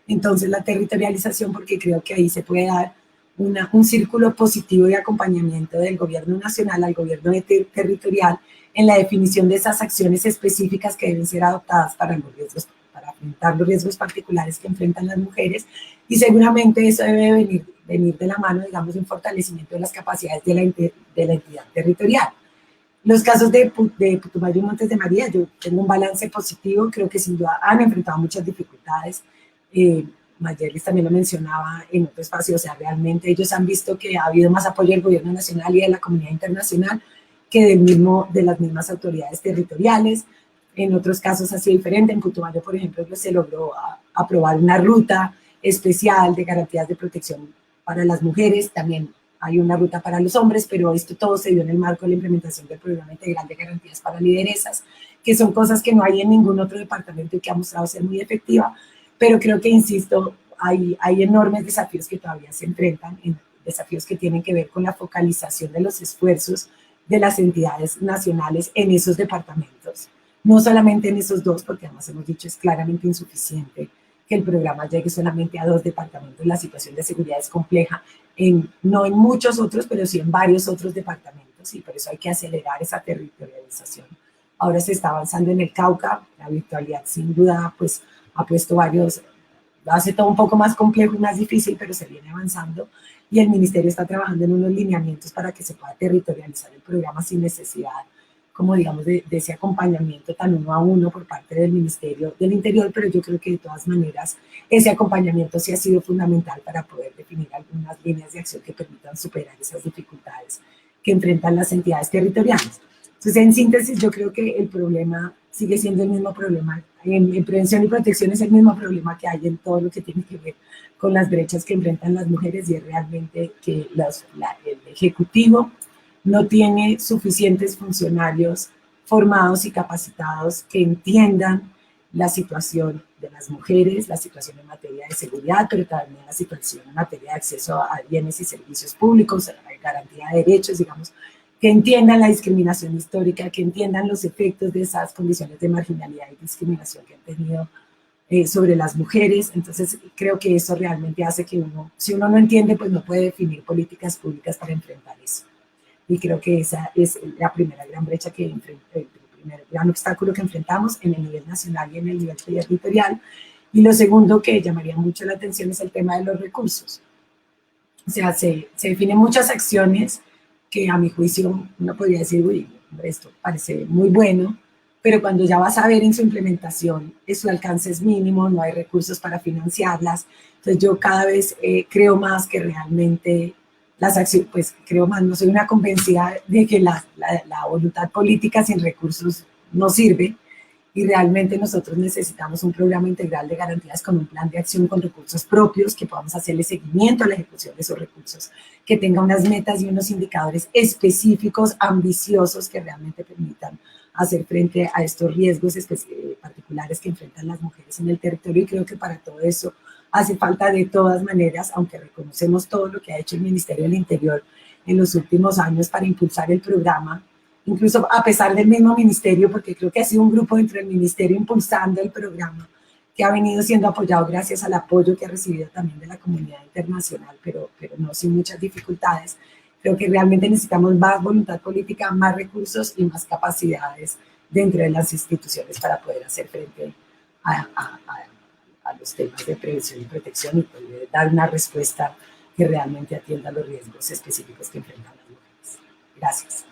entonces la territorialización, porque creo que ahí se puede dar un círculo positivo de acompañamiento del gobierno nacional al gobierno territorial en la definición de esas acciones específicas que deben ser adoptadas para enfrentar los riesgos particulares que enfrentan las mujeres, y seguramente eso debe venir de la mano, digamos, de un fortalecimiento de las capacidades de la entidad territorial. Los casos de Putumayo y Montes de María, yo tengo un balance positivo, creo que sin duda han enfrentado muchas dificultades. Mayerlis también lo mencionaba en otro espacio, o sea, realmente ellos han visto que ha habido más apoyo del gobierno nacional y de la comunidad internacional que de las mismas autoridades territoriales. En otros casos ha sido diferente. En Putumayo, por ejemplo, se logró aprobar una ruta especial de garantías de protección para las mujeres. También hay una ruta para los hombres, pero esto todo se dio en el marco de la implementación del Programa Integral de Garantías para Lideresas, que son cosas que no hay en ningún otro departamento y que ha mostrado ser muy efectiva. Pero creo que, insisto, hay enormes desafíos que todavía se enfrentan, desafíos que tienen que ver con la focalización de los esfuerzos de las entidades nacionales en esos departamentos. No solamente en esos dos, porque además hemos dicho es claramente insuficiente que el programa llegue solamente a 2 departamentos. La situación de seguridad es compleja, no en muchos otros, pero sí en varios otros departamentos, y por eso hay que acelerar esa territorialización. Ahora se está avanzando en el Cauca, la virtualidad sin duda pues ha puesto hace todo un poco más complejo y más difícil, pero se viene avanzando, y el ministerio está trabajando en unos lineamientos para que se pueda territorializar el programa sin necesidad, como digamos, de ese acompañamiento tan uno a uno por parte del Ministerio del Interior, pero yo creo que de todas maneras ese acompañamiento sí ha sido fundamental para poder definir algunas líneas de acción que permitan superar esas dificultades que enfrentan las entidades territoriales. Entonces, en síntesis, yo creo que el problema sigue siendo el mismo problema. En prevención y protección es el mismo problema que hay en todo lo que tiene que ver con las brechas que enfrentan las mujeres, y es realmente que el Ejecutivo no tiene suficientes funcionarios formados y capacitados que entiendan la situación de las mujeres, la situación en materia de seguridad, pero también la situación en materia de acceso a bienes y servicios públicos, garantía de derechos, digamos, que entiendan la discriminación histórica, que entiendan los efectos de esas condiciones de marginalidad y discriminación que han tenido sobre las mujeres. Entonces, creo que eso realmente hace que si uno no entiende, pues no puede definir políticas públicas para enfrentar eso. Y creo que esa es la primera gran brecha el primer gran obstáculo que enfrentamos en el nivel nacional y en el nivel territorial. Y lo segundo que llamaría mucho la atención es el tema de los recursos. O sea, se definen muchas acciones que a mi juicio uno podría decir, uy, esto parece muy bueno, pero cuando ya vas a ver en su implementación, su alcance es mínimo, no hay recursos para financiarlas. Entonces yo cada vez creo más que realmente las acciones, pues creo más, no soy una convencida de que la voluntad política sin recursos no sirve, y realmente nosotros necesitamos un programa integral de garantías con un plan de acción con recursos propios, que podamos hacerle seguimiento a la ejecución de esos recursos, que tenga unas metas y unos indicadores específicos, ambiciosos, que realmente permitan hacer frente a estos riesgos particulares que enfrentan las mujeres en el territorio. Y creo que para todo eso hace falta, de todas maneras, aunque reconocemos todo lo que ha hecho el Ministerio del Interior en los últimos años para impulsar el programa, incluso a pesar del mismo ministerio, porque creo que ha sido un grupo dentro del ministerio impulsando el programa, que ha venido siendo apoyado gracias al apoyo que ha recibido también de la comunidad internacional, pero no sin muchas dificultades. Creo que realmente necesitamos más voluntad política, más recursos y más capacidades dentro de las instituciones para poder hacer frente a los temas de prevención y protección, y poder dar una respuesta que realmente atienda los riesgos específicos que enfrentan las mujeres. Gracias.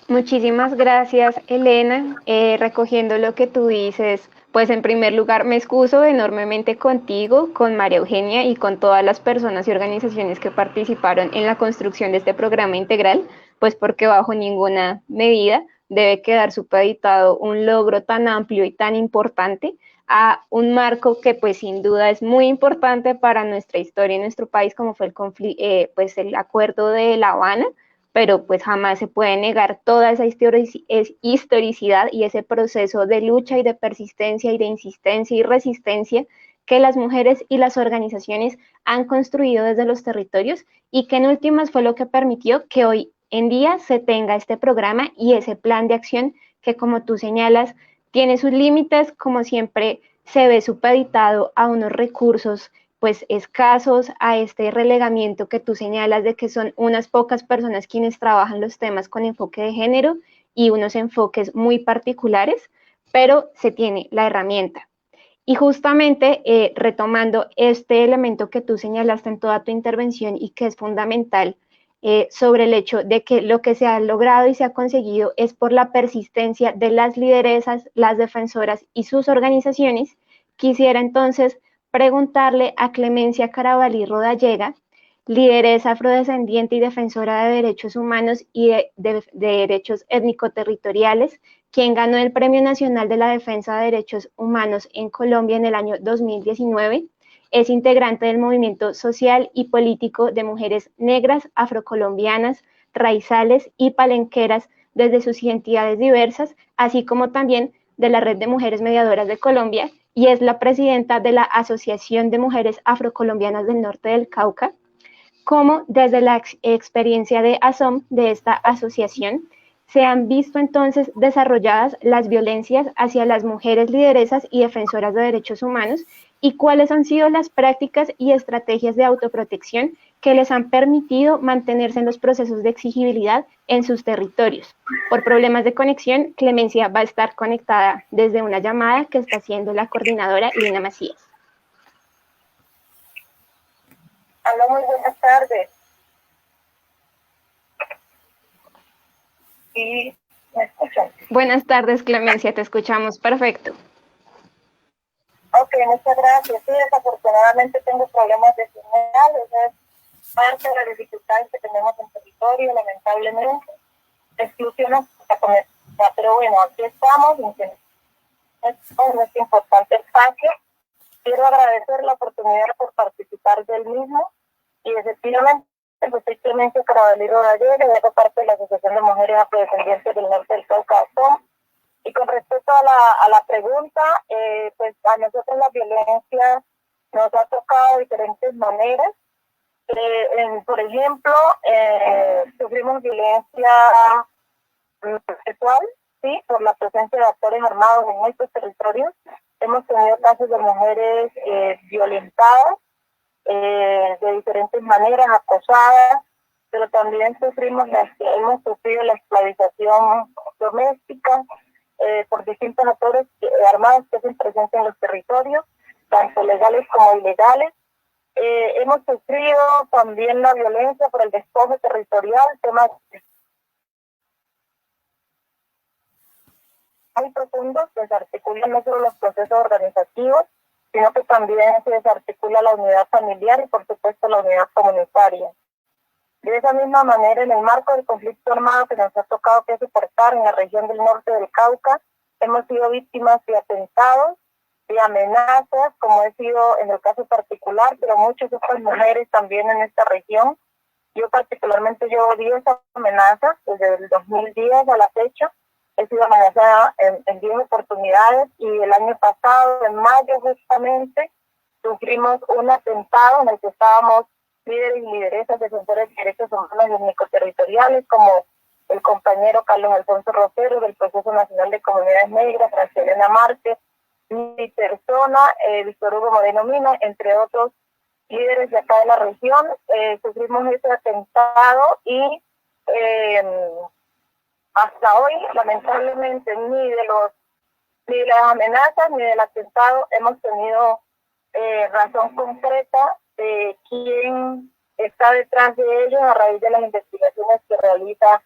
Muchísimas gracias, Elena. Recogiendo lo que tú dices, pues en primer lugar me excuso enormemente contigo, con María Eugenia y con todas las personas y organizaciones que participaron en la construcción de este programa integral, pues porque bajo ninguna medida debe quedar supeditado un logro tan amplio y tan importante a un marco que pues sin duda es muy importante para nuestra historia y nuestro país, como fue pues el Acuerdo de La Habana, pero pues jamás se puede negar toda esa historicidad y ese proceso de lucha y de persistencia y de insistencia y resistencia que las mujeres y las organizaciones han construido desde los territorios y que en últimas fue lo que permitió que hoy en día se tenga este programa y ese plan de acción que, como tú señalas, tiene sus límites, como siempre se ve supeditado a unos recursos pues escasos, a este relegamiento que tú señalas de que son unas pocas personas quienes trabajan los temas con enfoque de género y unos enfoques muy particulares, pero se tiene la herramienta. Y justamente retomando este elemento que tú señalaste en toda tu intervención y que es fundamental, sobre el hecho de que lo que se ha logrado y se ha conseguido es por la persistencia de las lideresas, las defensoras y sus organizaciones, quisiera entonces preguntarle a Clemencia Carabalí Rodallega, lideresa afrodescendiente y defensora de derechos humanos y de derechos étnico-territoriales, quien ganó el Premio Nacional de la Defensa de Derechos Humanos en Colombia en el año 2019. Es integrante del movimiento social y político de mujeres negras, afrocolombianas, raizales y palenqueras desde sus identidades diversas, así como también de la Red de Mujeres Mediadoras de Colombia, y es la presidenta de la Asociación de Mujeres Afrocolombianas del Norte del Cauca. Como desde la experiencia de ASOM, de esta asociación, se han visto entonces desarrolladas las violencias hacia las mujeres lideresas y defensoras de derechos humanos y cuáles han sido las prácticas y estrategias de autoprotección que les han permitido mantenerse en los procesos de exigibilidad en sus territorios. Por problemas de conexión, Clemencia va a estar conectada desde una llamada que está haciendo la coordinadora Lina Macías. Hola, muy buenas tardes. ¿Sí me escuchan? Buenas tardes, Clemencia, te escuchamos perfecto. Ok, muchas gracias. Sí, desafortunadamente tengo problemas de señal, esa es parte de las dificultades que tenemos en territorio, lamentablemente. Exclusiones para conectar, pero bueno, aquí estamos, en este importante espacio. Quiero agradecer la oportunidad por participar del mismo y efectivamente, pues soy Clemencia Carabalí Rodallega y hago parte de la Asociación de Mujeres Afrodescendientes del Norte del Cauca. Y con respecto a la pregunta, pues a nosotros la violencia nos ha tocado de diferentes maneras. Por ejemplo, sufrimos violencia sexual, ¿sí? Por la presencia de actores armados en nuestros territorios. Hemos tenido casos de mujeres violentadas de diferentes maneras, acosadas, pero también hemos sufrido la esclavización doméstica por distintos actores armados que hacen presencia en los territorios, tanto legales como ilegales. Hemos sufrido también la violencia por el despojo territorial, temas muy profundos que desarticulan no solo los procesos organizativos, sino que también se desarticula la unidad familiar y por supuesto la unidad comunitaria. De esa misma manera, en el marco del conflicto armado que nos ha tocado que soportar en la región del norte del Cauca, hemos sido víctimas de atentados, de amenazas, como he sido en el caso particular, pero muchas otras mujeres también en esta región. Yo particularmente llevo 10 amenazas desde el 2010 a la fecha. He sido amenazada en 10 oportunidades y el año pasado, en mayo justamente, sufrimos un atentado en el que estábamos líderes y lideresas defensores de derechos humanos y étnico-territoriales, como el compañero Carlos Alfonso Rosero del Proceso Nacional de Comunidades Negras, Francelena Márquez, mi persona, Víctor Hugo Moreno Mina, entre otros líderes de acá de la región. Sufrimos ese atentado y hasta hoy, lamentablemente, ni de las amenazas ni del atentado hemos tenido razón concreta de quién está detrás de ellos a raíz de las investigaciones que realiza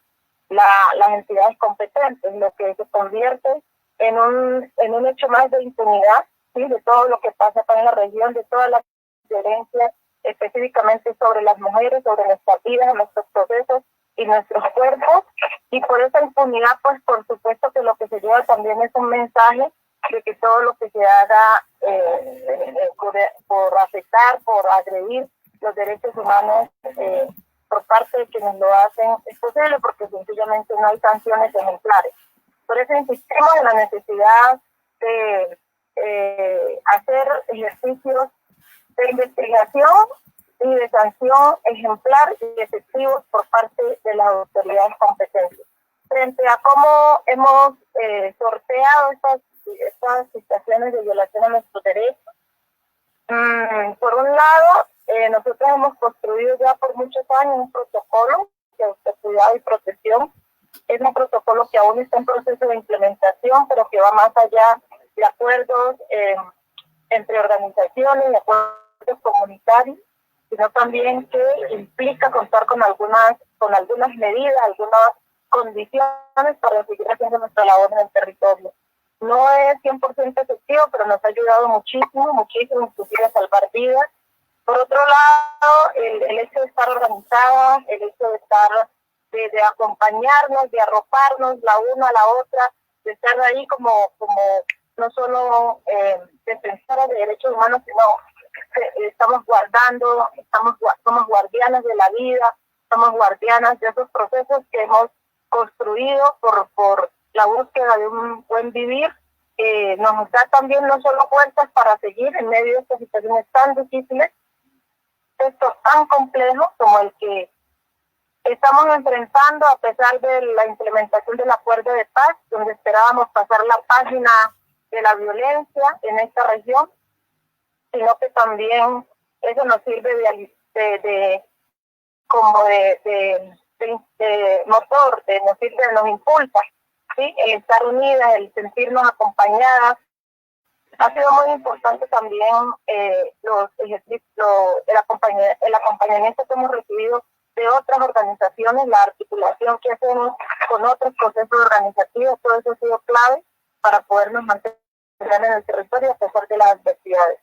las entidades competentes, lo que se convierte en un hecho más de impunidad, ¿sí? De todo lo que pasa acá en la región, de todas las violencias específicamente sobre las mujeres, sobre nuestras vidas, nuestros procesos y nuestros cuerpos, y por esa impunidad, pues por supuesto que lo que se lleva también es un mensaje de que todo lo que se haga por afectar, por agredir los derechos humanos por parte de quienes lo hacen es posible, porque sencillamente no hay sanciones ejemplares. Por eso insistimos en la necesidad de hacer ejercicios de investigación y de sanción ejemplar y efectivos por parte de las autoridades competentes. Frente a cómo hemos sorteado estas situaciones de violación a nuestros derechos, por un lado, nosotros hemos construido ya por muchos años un protocolo de autocuidado y protección. Es un protocolo que aún está en proceso de implementación, pero que va más allá de acuerdos entre organizaciones, de acuerdos comunitarios, sino también que implica contar con algunas medidas, algunas condiciones para seguir haciendo nuestra labor en el territorio. No es 100% efectivo, pero nos ha ayudado muchísimo, inclusive a salvar vidas. Por otro lado, el hecho de estar organizada, el hecho de acompañarnos, de arroparnos la una a la otra, de estar ahí como no solo defensoras de derechos humanos, sino estamos somos guardianas de la vida, somos guardianas de esos procesos que hemos construido por la búsqueda de un buen vivir. Nos da también no solo fuerzas para seguir en medio de estas situaciones tan difíciles, textos tan complejos como el que estamos enfrentando a pesar de la implementación del acuerdo de paz, donde esperábamos pasar la página de la violencia en esta región, sino que también eso nos sirve de motor, nos impulsa, ¿sí? El estar unidas, el sentirnos acompañadas. Ha sido muy importante también el acompañamiento que hemos recibido de otras organizaciones, la articulación que hacemos con otros procesos organizativos. Todo eso ha sido clave para podernos mantener en el territorio a pesar de las adversidades.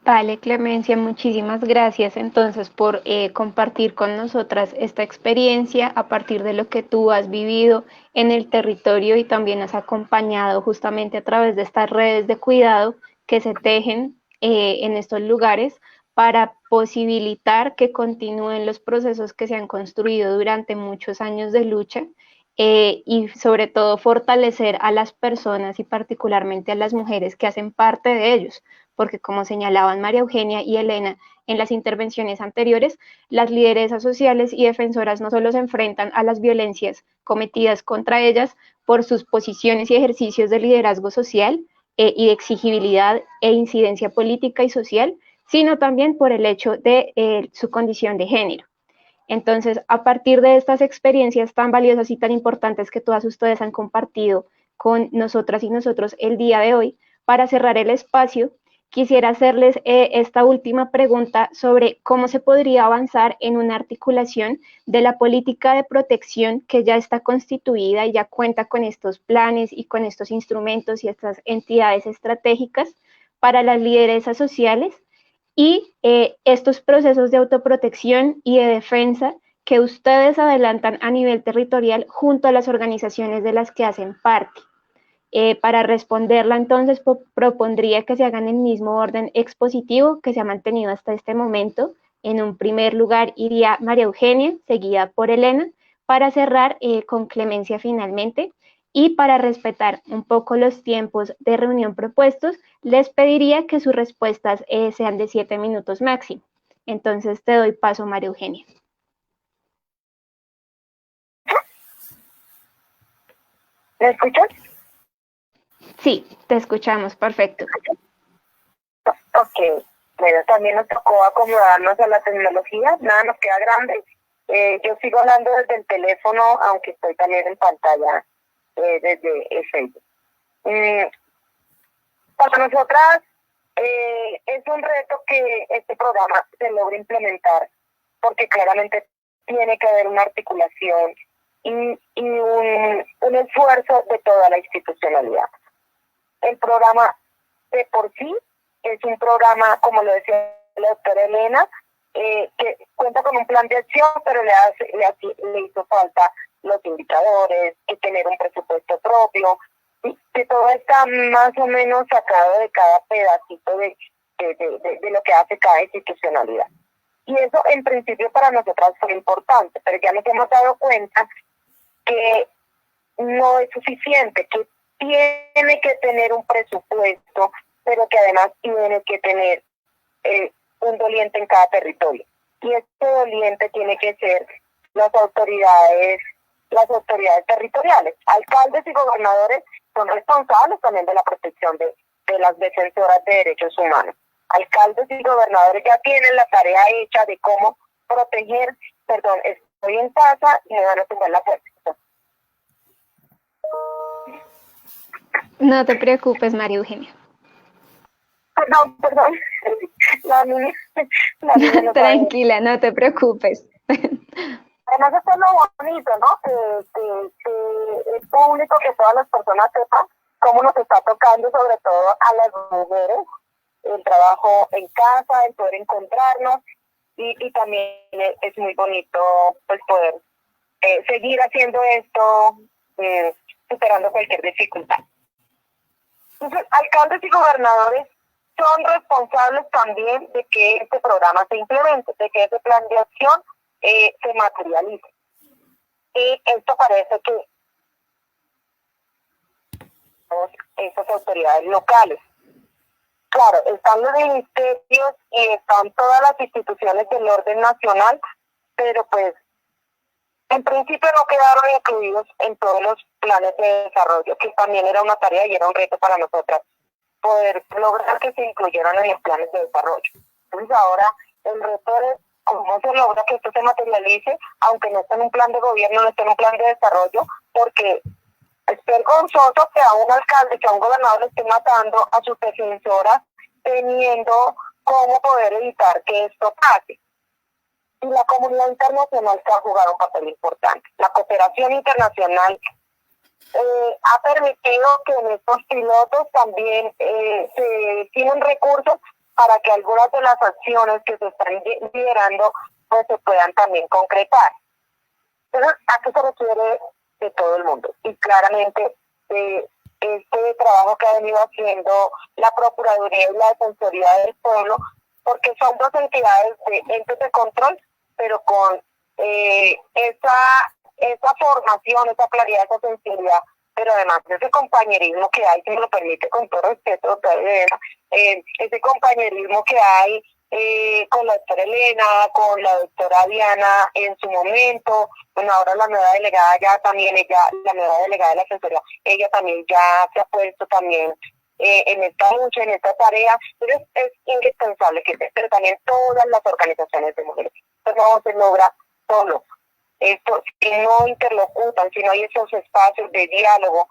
Vale, Clemencia, muchísimas gracias entonces por compartir con nosotras esta experiencia a partir de lo que tú has vivido en el territorio y también has acompañado justamente a través de estas redes de cuidado que se tejen en estos lugares para posibilitar que continúen los procesos que se han construido durante muchos años de lucha y sobre todo fortalecer a las personas y particularmente a las mujeres que hacen parte de ellos, porque como señalaban María Eugenia y Elena en las intervenciones anteriores, las lideresas sociales y defensoras no solo se enfrentan a las violencias cometidas contra ellas por sus posiciones y ejercicios de liderazgo social y de exigibilidad e incidencia política y social, sino también por el hecho de su condición de género. Entonces, a partir de estas experiencias tan valiosas y tan importantes que todas ustedes han compartido con nosotras y nosotros el día de hoy, para cerrar el espacio, quisiera hacerles esta última pregunta sobre cómo se podría avanzar en una articulación de la política de protección que ya está constituida y ya cuenta con estos planes y con estos instrumentos y estas entidades estratégicas para las lideresas sociales y estos procesos de autoprotección y de defensa que ustedes adelantan a nivel territorial junto a las organizaciones de las que hacen parte. Para responderla, entonces, propondría que se hagan el mismo orden expositivo que se ha mantenido hasta este momento. En un primer lugar iría María Eugenia, seguida por Elena, para cerrar con Clemencia finalmente. Y para respetar un poco los tiempos de reunión propuestos, les pediría que sus respuestas sean de 7 minutos máximo. Entonces, te doy paso, María Eugenia. ¿Me escuchas? Sí, te escuchamos, perfecto. Ok, bueno, también nos tocó acomodarnos a la tecnología, nada nos queda grande. Yo sigo hablando desde el teléfono, aunque estoy también en pantalla desde el Facebook. Para nosotras es un reto que este programa se logre implementar, porque claramente tiene que haber una articulación y un esfuerzo de toda la institucionalidad. El programa de por sí es un programa, como lo decía la doctora Elena, que cuenta con un plan de acción, pero le hizo falta los indicadores, y tener un presupuesto propio, que todo está más o menos sacado de cada pedacito de lo que hace cada institucionalidad. Y eso en principio para nosotras fue importante, pero ya nos hemos dado cuenta que no es suficiente, que tiene que tener un presupuesto, pero que además tiene que tener un doliente en cada territorio. Y este doliente tiene que ser las autoridades territoriales. Alcaldes y gobernadores son responsables también de la protección de las defensoras de derechos humanos. Alcaldes y gobernadores ya tienen la tarea hecha de cómo proteger, estoy en casa y me van a tumbar la puerta. No te preocupes, María Eugenia. Perdón. La niña no Tranquila, no te preocupes. Además, esto es lo bonito, ¿no? Que es público, que todas las personas sepan cómo nos está tocando, sobre todo a las mujeres, el trabajo en casa, el poder encontrarnos, y también es muy bonito pues poder seguir haciendo esto, superando cualquier dificultad. Entonces, alcaldes y gobernadores son responsables también de que este programa se implemente, de que ese plan de acción se materialice. Y esto parece que esas autoridades locales. Claro, están los ministerios y están todas las instituciones del orden nacional, pero pues en principio no quedaron incluidos en todos los planes de desarrollo, que también era una tarea y era un reto para nosotras, poder lograr que se incluyeran en los planes de desarrollo. Entonces ahora el reto es cómo se logra que esto se materialice, aunque no esté en un plan de gobierno, no esté en un plan de desarrollo, porque es vergonzoso que a un alcalde, que a un gobernador le esté matando a sus defensoras, teniendo cómo poder evitar que esto pase. Y la comunidad internacional que ha jugado un papel importante. La cooperación internacional ha permitido que en estos pilotos también se tienen recursos para que algunas de las acciones que se están liderando pues se puedan también concretar. Entonces, aquí se requiere de todo el mundo. Y claramente este trabajo que ha venido haciendo la Procuraduría y la Defensoría del Pueblo, porque son dos entidades de entes de control, pero con esa formación, esa claridad, esa sensibilidad, pero además de ese compañerismo que hay, si me lo permite con todo respeto, doctora Elena, ese compañerismo que hay con la doctora Elena, con la doctora Diana en su momento, bueno, ahora la nueva delegada ya también, la nueva delegada de la asesoría, ella también ya se ha puesto también en esta lucha, en esta tarea. Entonces es indispensable que esté, pero también todas las organizaciones de mujeres. Esto no se logra solo. Esto, si no interlocutan, si no hay esos espacios de diálogo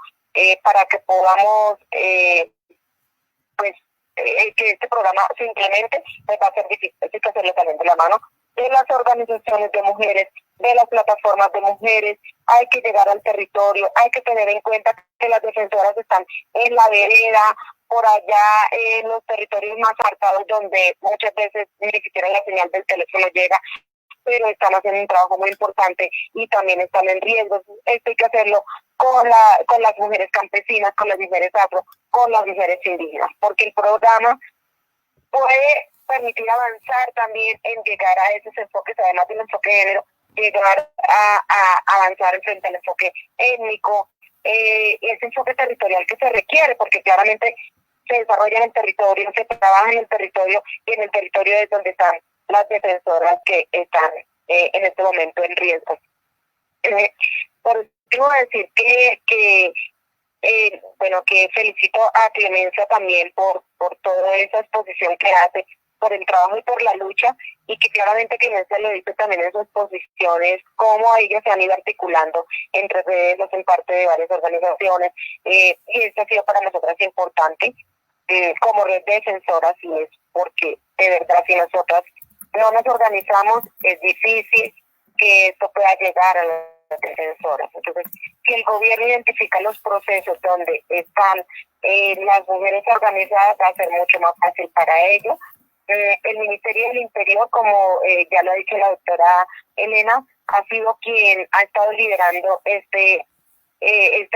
para que podamos que este programa se implemente, pues va a ser difícil. Hay que hacerlo también de la mano de las organizaciones de mujeres, de las plataformas de mujeres. Hay que llegar al territorio, hay que tener en cuenta que las defensoras están en la vereda, por allá en los territorios más apartados, donde muchas veces ni siquiera la señal del teléfono llega, pero están haciendo un trabajo muy importante y también están en riesgo. Esto hay que hacerlo con las mujeres campesinas, con las mujeres afro, con las mujeres indígenas, porque el programa puede permitir avanzar también en llegar a esos enfoques, además del enfoque de género, llegar a avanzar frente al enfoque étnico, ese enfoque territorial que se requiere, porque claramente se desarrolla en el territorio, se trabaja en el territorio, y en el territorio es donde están las defensoras que están en este momento en riesgo. Por último, decir que felicito a Clemencia también por toda esa exposición que hace, por el trabajo y por la lucha, y que claramente Clemencia lo dice también en sus exposiciones, cómo ellos se han ido articulando entre redes, en parte de varias organizaciones, y esto ha sido para nosotras importante como red de defensoras, y es porque de verdad si nosotras no nos organizamos es difícil que esto pueda llegar a las defensoras. Entonces, si el gobierno identifica los procesos donde están las mujeres organizadas, va a ser mucho más fácil para ellos. El Ministerio del Interior, como ya lo ha dicho la doctora Elena, ha sido quien ha estado liderando este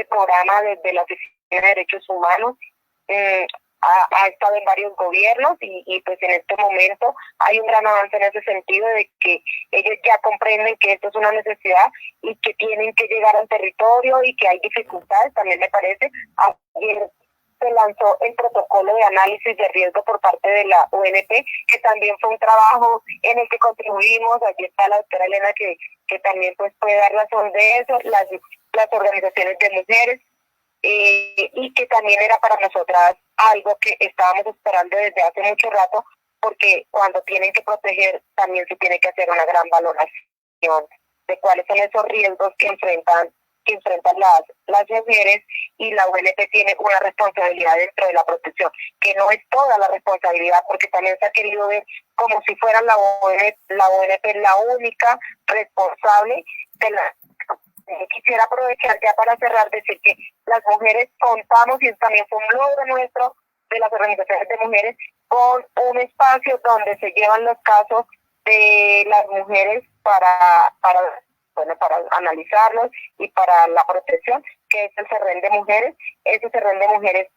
programa desde la Oficina de Derechos Humanos. ha estado en varios gobiernos y pues en este momento hay un gran avance en ese sentido de que ellos ya comprenden que esto es una necesidad y que tienen que llegar al territorio y que hay dificultades, también me parece. Ayer se lanzó el protocolo de análisis de riesgo por parte de la UNP, que también fue un trabajo en el que contribuimos. Allí está la doctora Elena que también pues puede dar razón de eso, las organizaciones de mujeres, y que también era para nosotras algo que estábamos esperando desde hace mucho rato, porque cuando tienen que proteger también se tiene que hacer una gran valoración de cuáles son esos riesgos que enfrentan las mujeres, y la UNP tiene una responsabilidad dentro de la protección, que no es toda la responsabilidad, porque también se ha querido ver como si fuera la ONP la única responsable de la. Quisiera aprovechar ya para cerrar, decir que las mujeres contamos, y también fue un logro nuestro de las organizaciones de mujeres, con un espacio donde se llevan los casos de las mujeres para analizarlos y para la protección, que es el CERREN de mujeres. Ese CERREN de mujeres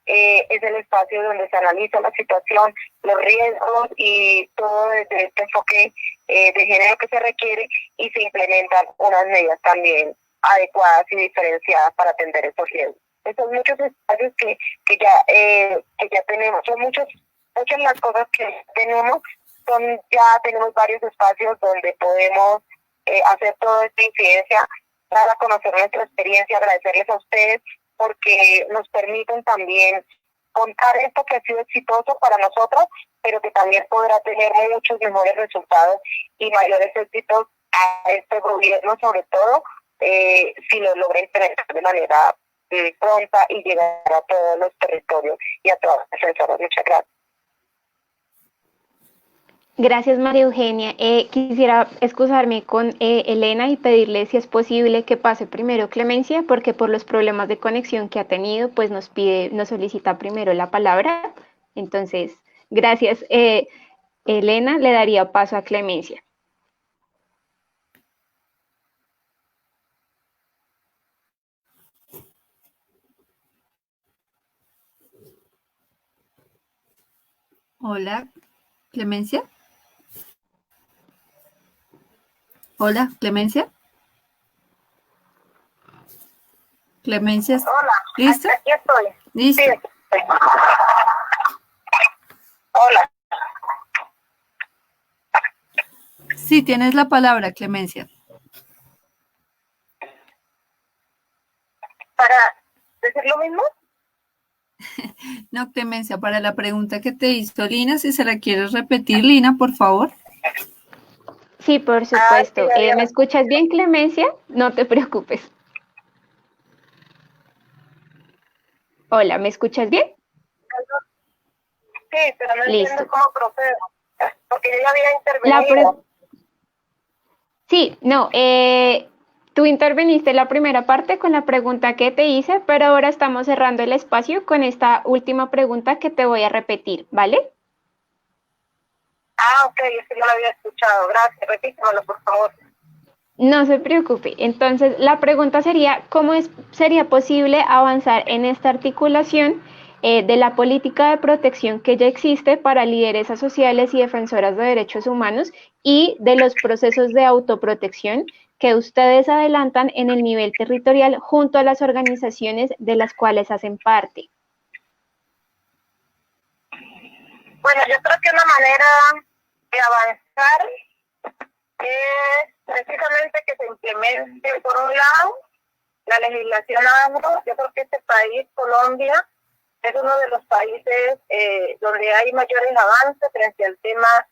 es el espacio donde se analiza la situación, los riesgos y todo desde este enfoque de género que se requiere, y se implementan unas medidas también adecuadas y diferenciadas para atender esos riesgos. Esos muchos espacios que ya tenemos, son muchas las cosas que tenemos, ya tenemos varios espacios donde podemos hacer toda esta incidencia, dar a conocer nuestra experiencia, agradecerles a ustedes porque nos permiten también contar esto que ha sido exitoso para nosotros, pero que también podrá tener muchos mejores resultados y mayores éxitos a este gobierno, sobre todo si lo logra implementar de manera pronta y llegar a todos los territorios y a todas las defensoras. Muchas gracias. Gracias, María Eugenia. Quisiera excusarme con Elena y pedirle si es posible que pase primero Clemencia, porque por los problemas de conexión que ha tenido, pues nos solicita primero la palabra. Entonces, gracias. Elena, le daría paso a Clemencia. Hola, Clemencia. Hola, Clemencia. Clemencia. Hola. ¿Listo? Aquí estoy. Listo. Sí, estoy. Hola. Sí, tienes la palabra, Clemencia. ¿Para decir lo mismo? No, Clemencia, para la pregunta que te hizo Lina, si se la quieres repetir, Lina, por favor. Sí, por supuesto. Sí, ¿Me escuchas bien, Clemencia? No te preocupes. Hola, ¿me escuchas bien? Sí, pero no Listo. entiendo cómo procedo, porque yo ya había intervenido. Sí, no, tú interveniste la primera parte con la pregunta que te hice, pero ahora estamos cerrando el espacio con esta última pregunta que te voy a repetir, ¿vale? Ah, ok, es que no lo había escuchado. Gracias, repítemelo, por favor. No se preocupe. Entonces, la pregunta sería, sería posible avanzar en esta articulación de la política de protección que ya existe para lideresas sociales y defensoras de derechos humanos y de los procesos de autoprotección que ustedes adelantan en el nivel territorial junto a las organizaciones de las cuales hacen parte? Bueno, yo creo que una manera de avanzar es precisamente que se implemente, por un lado, la legislación agro. Yo creo que este país, Colombia, es uno de los países donde hay mayores avances frente al tema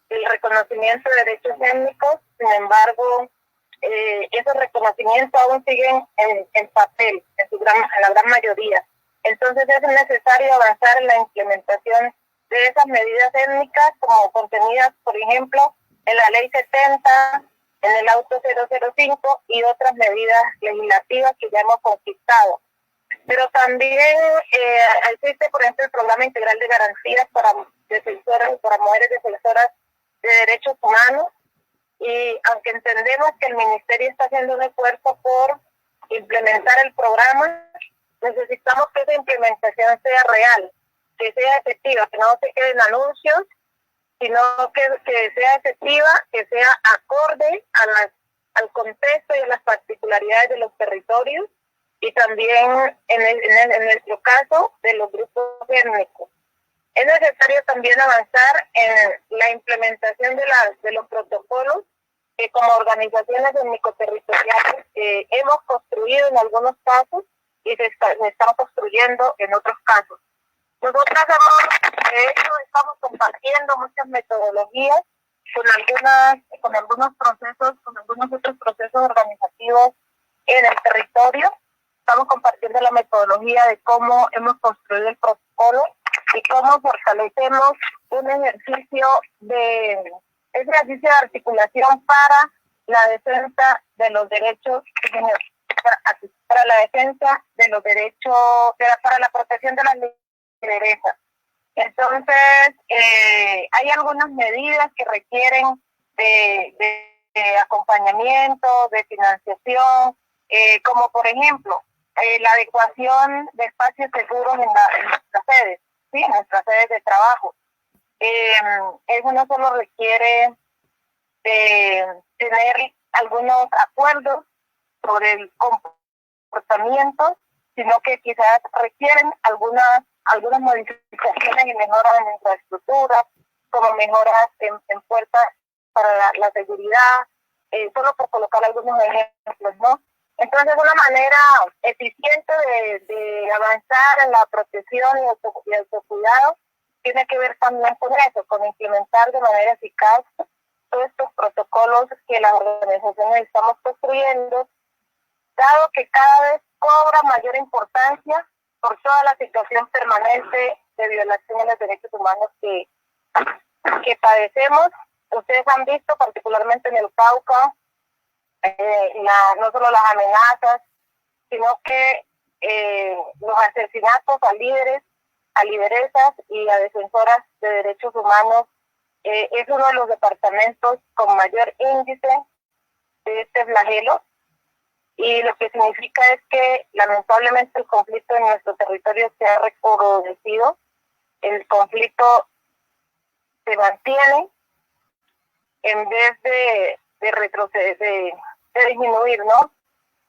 del reconocimiento de derechos étnicos. Sin embargo, esos reconocimientos aún siguen en papel, en la gran mayoría. Entonces es necesario avanzar en la implementación de esas medidas étnicas, como contenidas, por ejemplo, en la Ley 70, en el Auto 005 y otras medidas legislativas que ya hemos conquistado. Pero también existe, por ejemplo, el Programa Integral de Garantías para mujeres defensoras de derechos humanos, y aunque entendemos que el Ministerio está haciendo un esfuerzo por implementar el programa, necesitamos que esa implementación sea real. que sea efectiva, que no se queden anuncios, sino que sea efectiva, que sea acorde al contexto y a las particularidades de los territorios y también en nuestro caso de los grupos étnicos. Es necesario también avanzar en la implementación de los protocolos que como organizaciones étnico-territoriales hemos construido en algunos casos y se están construyendo en otros casos. Nosotras de hecho, estamos compartiendo muchas metodologías con algunos otros procesos organizativos en el territorio. Estamos compartiendo la metodología de cómo hemos construido el protocolo y cómo fortalecemos un ejercicio de articulación para la defensa de los derechos, para la defensa de los derechos, para la protección de las lideresas. Entonces, hay algunas medidas que requieren de acompañamiento, de financiación, como por ejemplo, la adecuación de espacios seguros en nuestras sedes, ¿sí? En nuestras sedes de trabajo. Eso no solo requiere tener algunos acuerdos sobre el comportamiento, sino que quizás requieren algunas modificaciones y mejoras en infraestructura, como mejoras en puertas para la seguridad, solo por colocar algunos ejemplos, ¿no? Entonces, una manera eficiente de avanzar en la protección y autocuidado tiene que ver también con eso, con implementar de manera eficaz todos estos protocolos que las organizaciones estamos construyendo, dado que cada vez cobra mayor importancia por toda la situación permanente de violación de los derechos humanos que padecemos. Ustedes han visto, particularmente en el Cauca, no solo las amenazas, sino que los asesinatos a líderes, a lideresas y a defensoras de derechos humanos es uno de los departamentos con mayor índice de este flagelo, y lo que significa es que lamentablemente el conflicto en nuestro territorio se ha recrudecido, el conflicto se mantiene en vez de retroceder, de disminuir, ¿no?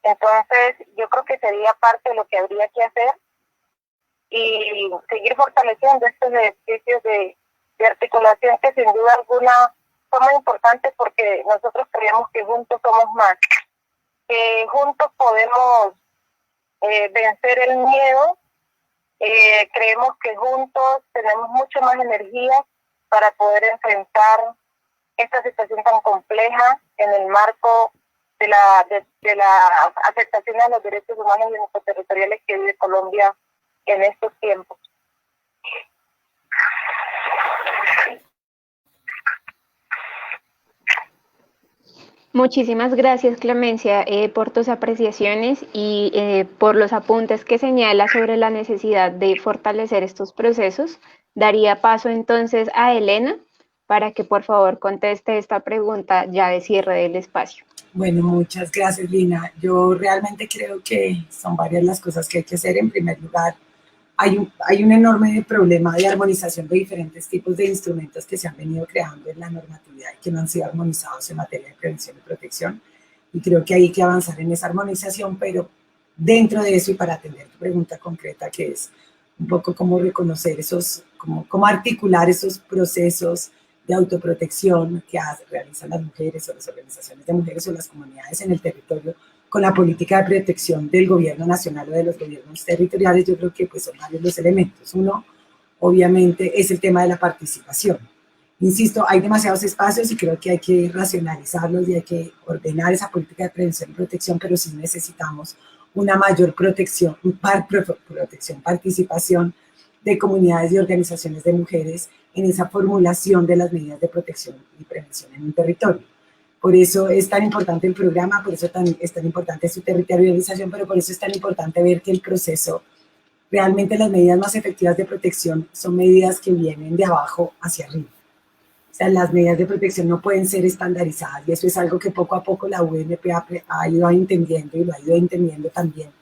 Entonces yo creo que sería parte de lo que habría que hacer y seguir fortaleciendo estos ejercicios de articulación que sin duda alguna son muy importantes, porque nosotros creemos que juntos somos más, que juntos podemos vencer el miedo, creemos que juntos tenemos mucho más energía para poder enfrentar esta situación tan compleja en el marco de la aceptación de los derechos humanos y territoriales que vive Colombia en estos tiempos. Muchísimas gracias, Clemencia, por tus apreciaciones y por los apuntes que señala sobre la necesidad de fortalecer estos procesos. Daría paso entonces a Elena para que por favor conteste esta pregunta ya de cierre del espacio. Bueno, muchas gracias, Lina. Yo realmente creo que son varias las cosas que hay que hacer. En primer lugar, hay un enorme problema de armonización de diferentes tipos de instrumentos que se han venido creando en la normatividad y que no han sido armonizados en materia de prevención y protección. Y creo que hay que avanzar en esa armonización, pero dentro de eso, y para atender tu pregunta concreta, que es un poco cómo reconocer cómo articular esos procesos de autoprotección que realizan las mujeres o las organizaciones de mujeres o las comunidades en el territorio con la política de protección del gobierno nacional o de los gobiernos territoriales. Yo creo que pues son varios los elementos. Uno, obviamente, es el tema de la participación. Insisto, hay demasiados espacios y creo que hay que racionalizarlos y hay que ordenar esa política de prevención y protección, pero sí necesitamos una mayor participación de comunidades y organizaciones de mujeres en esa formulación de las medidas de protección y prevención en un territorio. Por eso es tan importante el programa, por eso es tan importante su territorialización, pero por eso es tan importante ver que el proceso, realmente las medidas más efectivas de protección son medidas que vienen de abajo hacia arriba. O sea, las medidas de protección no pueden ser estandarizadas y eso es algo que poco a poco la UNP ha ido entendiendo y lo ha ido entendiendo también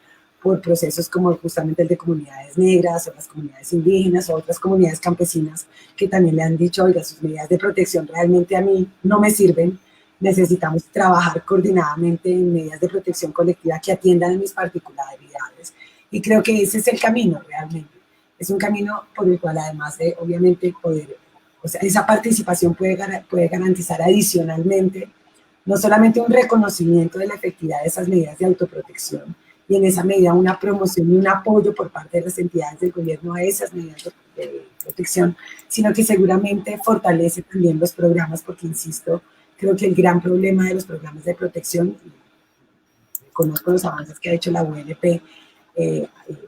por procesos como justamente el de comunidades negras o las comunidades indígenas o otras comunidades campesinas que también le han dicho, oiga, sus medidas de protección realmente a mí no me sirven, necesitamos trabajar coordinadamente en medidas de protección colectiva que atiendan a mis particularidades. Y creo que ese es el camino realmente. Es un camino por el cual además de obviamente poder, o sea, esa participación puede garantizar adicionalmente no solamente un reconocimiento de la efectividad de esas medidas de autoprotección, y en esa medida una promoción y un apoyo por parte de las entidades del gobierno a esas medidas de protección, sino que seguramente fortalece también los programas, porque insisto, creo que el gran problema de los programas de protección, conozco los avances que ha hecho la UNP,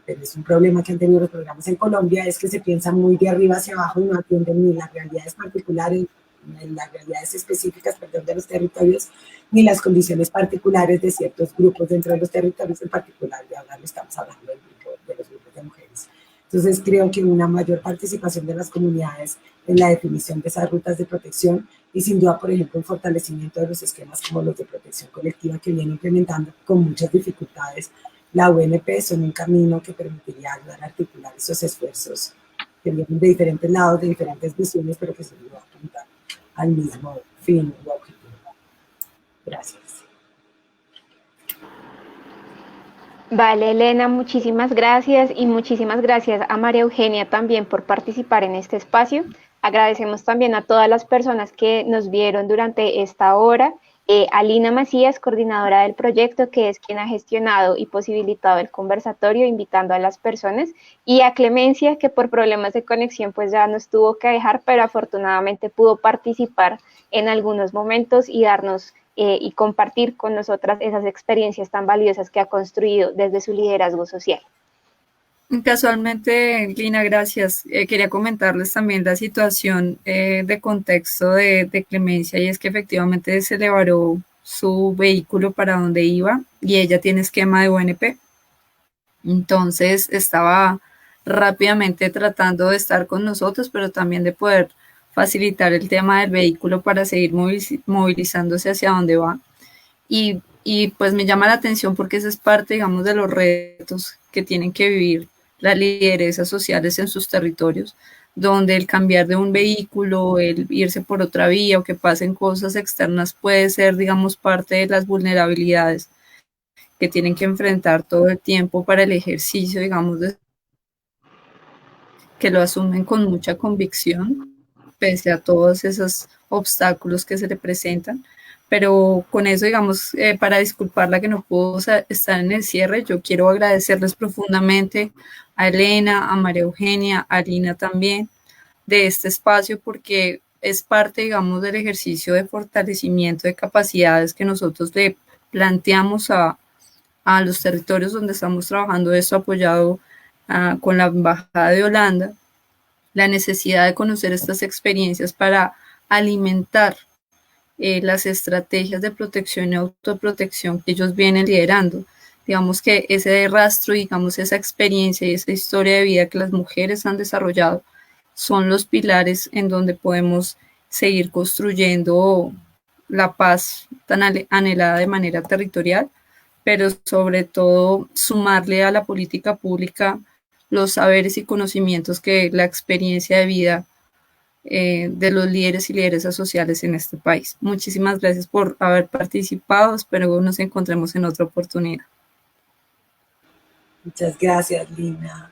pero es un problema que han tenido los programas en Colombia, es que se piensa muy de arriba hacia abajo y no atienden ni las realidades particulares, ni las realidades específicas, perdón, de los territorios, ni las condiciones particulares de ciertos grupos dentro de los territorios, en particular, y ahora estamos hablando de los grupos de mujeres. Entonces, creo que una mayor participación de las comunidades en la definición de esas rutas de protección y sin duda, por ejemplo, un fortalecimiento de los esquemas como los de protección colectiva que viene implementando con muchas dificultades la UNP son un camino que permitiría ayudar a articular esos esfuerzos que vienen de diferentes lados, de diferentes visiones, pero que sin duda apuntan al mismo fin o objetivo. Gracias. Vale, Elena, muchísimas gracias y muchísimas gracias a María Eugenia también por participar en este espacio. Agradecemos también a todas las personas que nos vieron durante esta hora, a Lina Macías, coordinadora del proyecto, que es quien ha gestionado y posibilitado el conversatorio, invitando a las personas, y a Clemencia, que por problemas de conexión pues ya nos tuvo que dejar, pero afortunadamente pudo participar en algunos momentos y darnos y compartir con nosotras esas experiencias tan valiosas que ha construido desde su liderazgo social. Casualmente, Lina, gracias. Quería comentarles también la situación de contexto de Clemencia, y es que efectivamente se le varó su vehículo para donde iba y ella tiene esquema de UNP. Entonces estaba rápidamente tratando de estar con nosotros, pero también de poder facilitar el tema del vehículo para seguir movilizándose hacia donde va. Y pues me llama la atención porque esa es parte, digamos, de los retos que tienen que vivir las lideresas sociales en sus territorios, donde el cambiar de un vehículo, el irse por otra vía o que pasen cosas externas puede ser, digamos, parte de las vulnerabilidades que tienen que enfrentar todo el tiempo para el ejercicio, digamos, que lo asumen con mucha convicción, pese a todos esos obstáculos que se le presentan. Pero con eso, digamos, para disculparla que no pudo estar en el cierre, yo quiero agradecerles profundamente a Elena, a María Eugenia, a Lina también, de este espacio, porque es parte, digamos, del ejercicio de fortalecimiento de capacidades que nosotros le planteamos a los territorios donde estamos trabajando esto, apoyado con la Embajada de Holanda, la necesidad de conocer estas experiencias para alimentar las estrategias de protección y autoprotección que ellos vienen liderando. Digamos que ese rastro, digamos, esa experiencia y esa historia de vida que las mujeres han desarrollado son los pilares en donde podemos seguir construyendo la paz tan anhelada de manera territorial, pero sobre todo sumarle a la política pública los saberes y conocimientos que la experiencia de vida de los líderes y lideresas sociales en este país. Muchísimas gracias por haber participado. Espero que nos encontremos en otra oportunidad. Muchas gracias, Lina.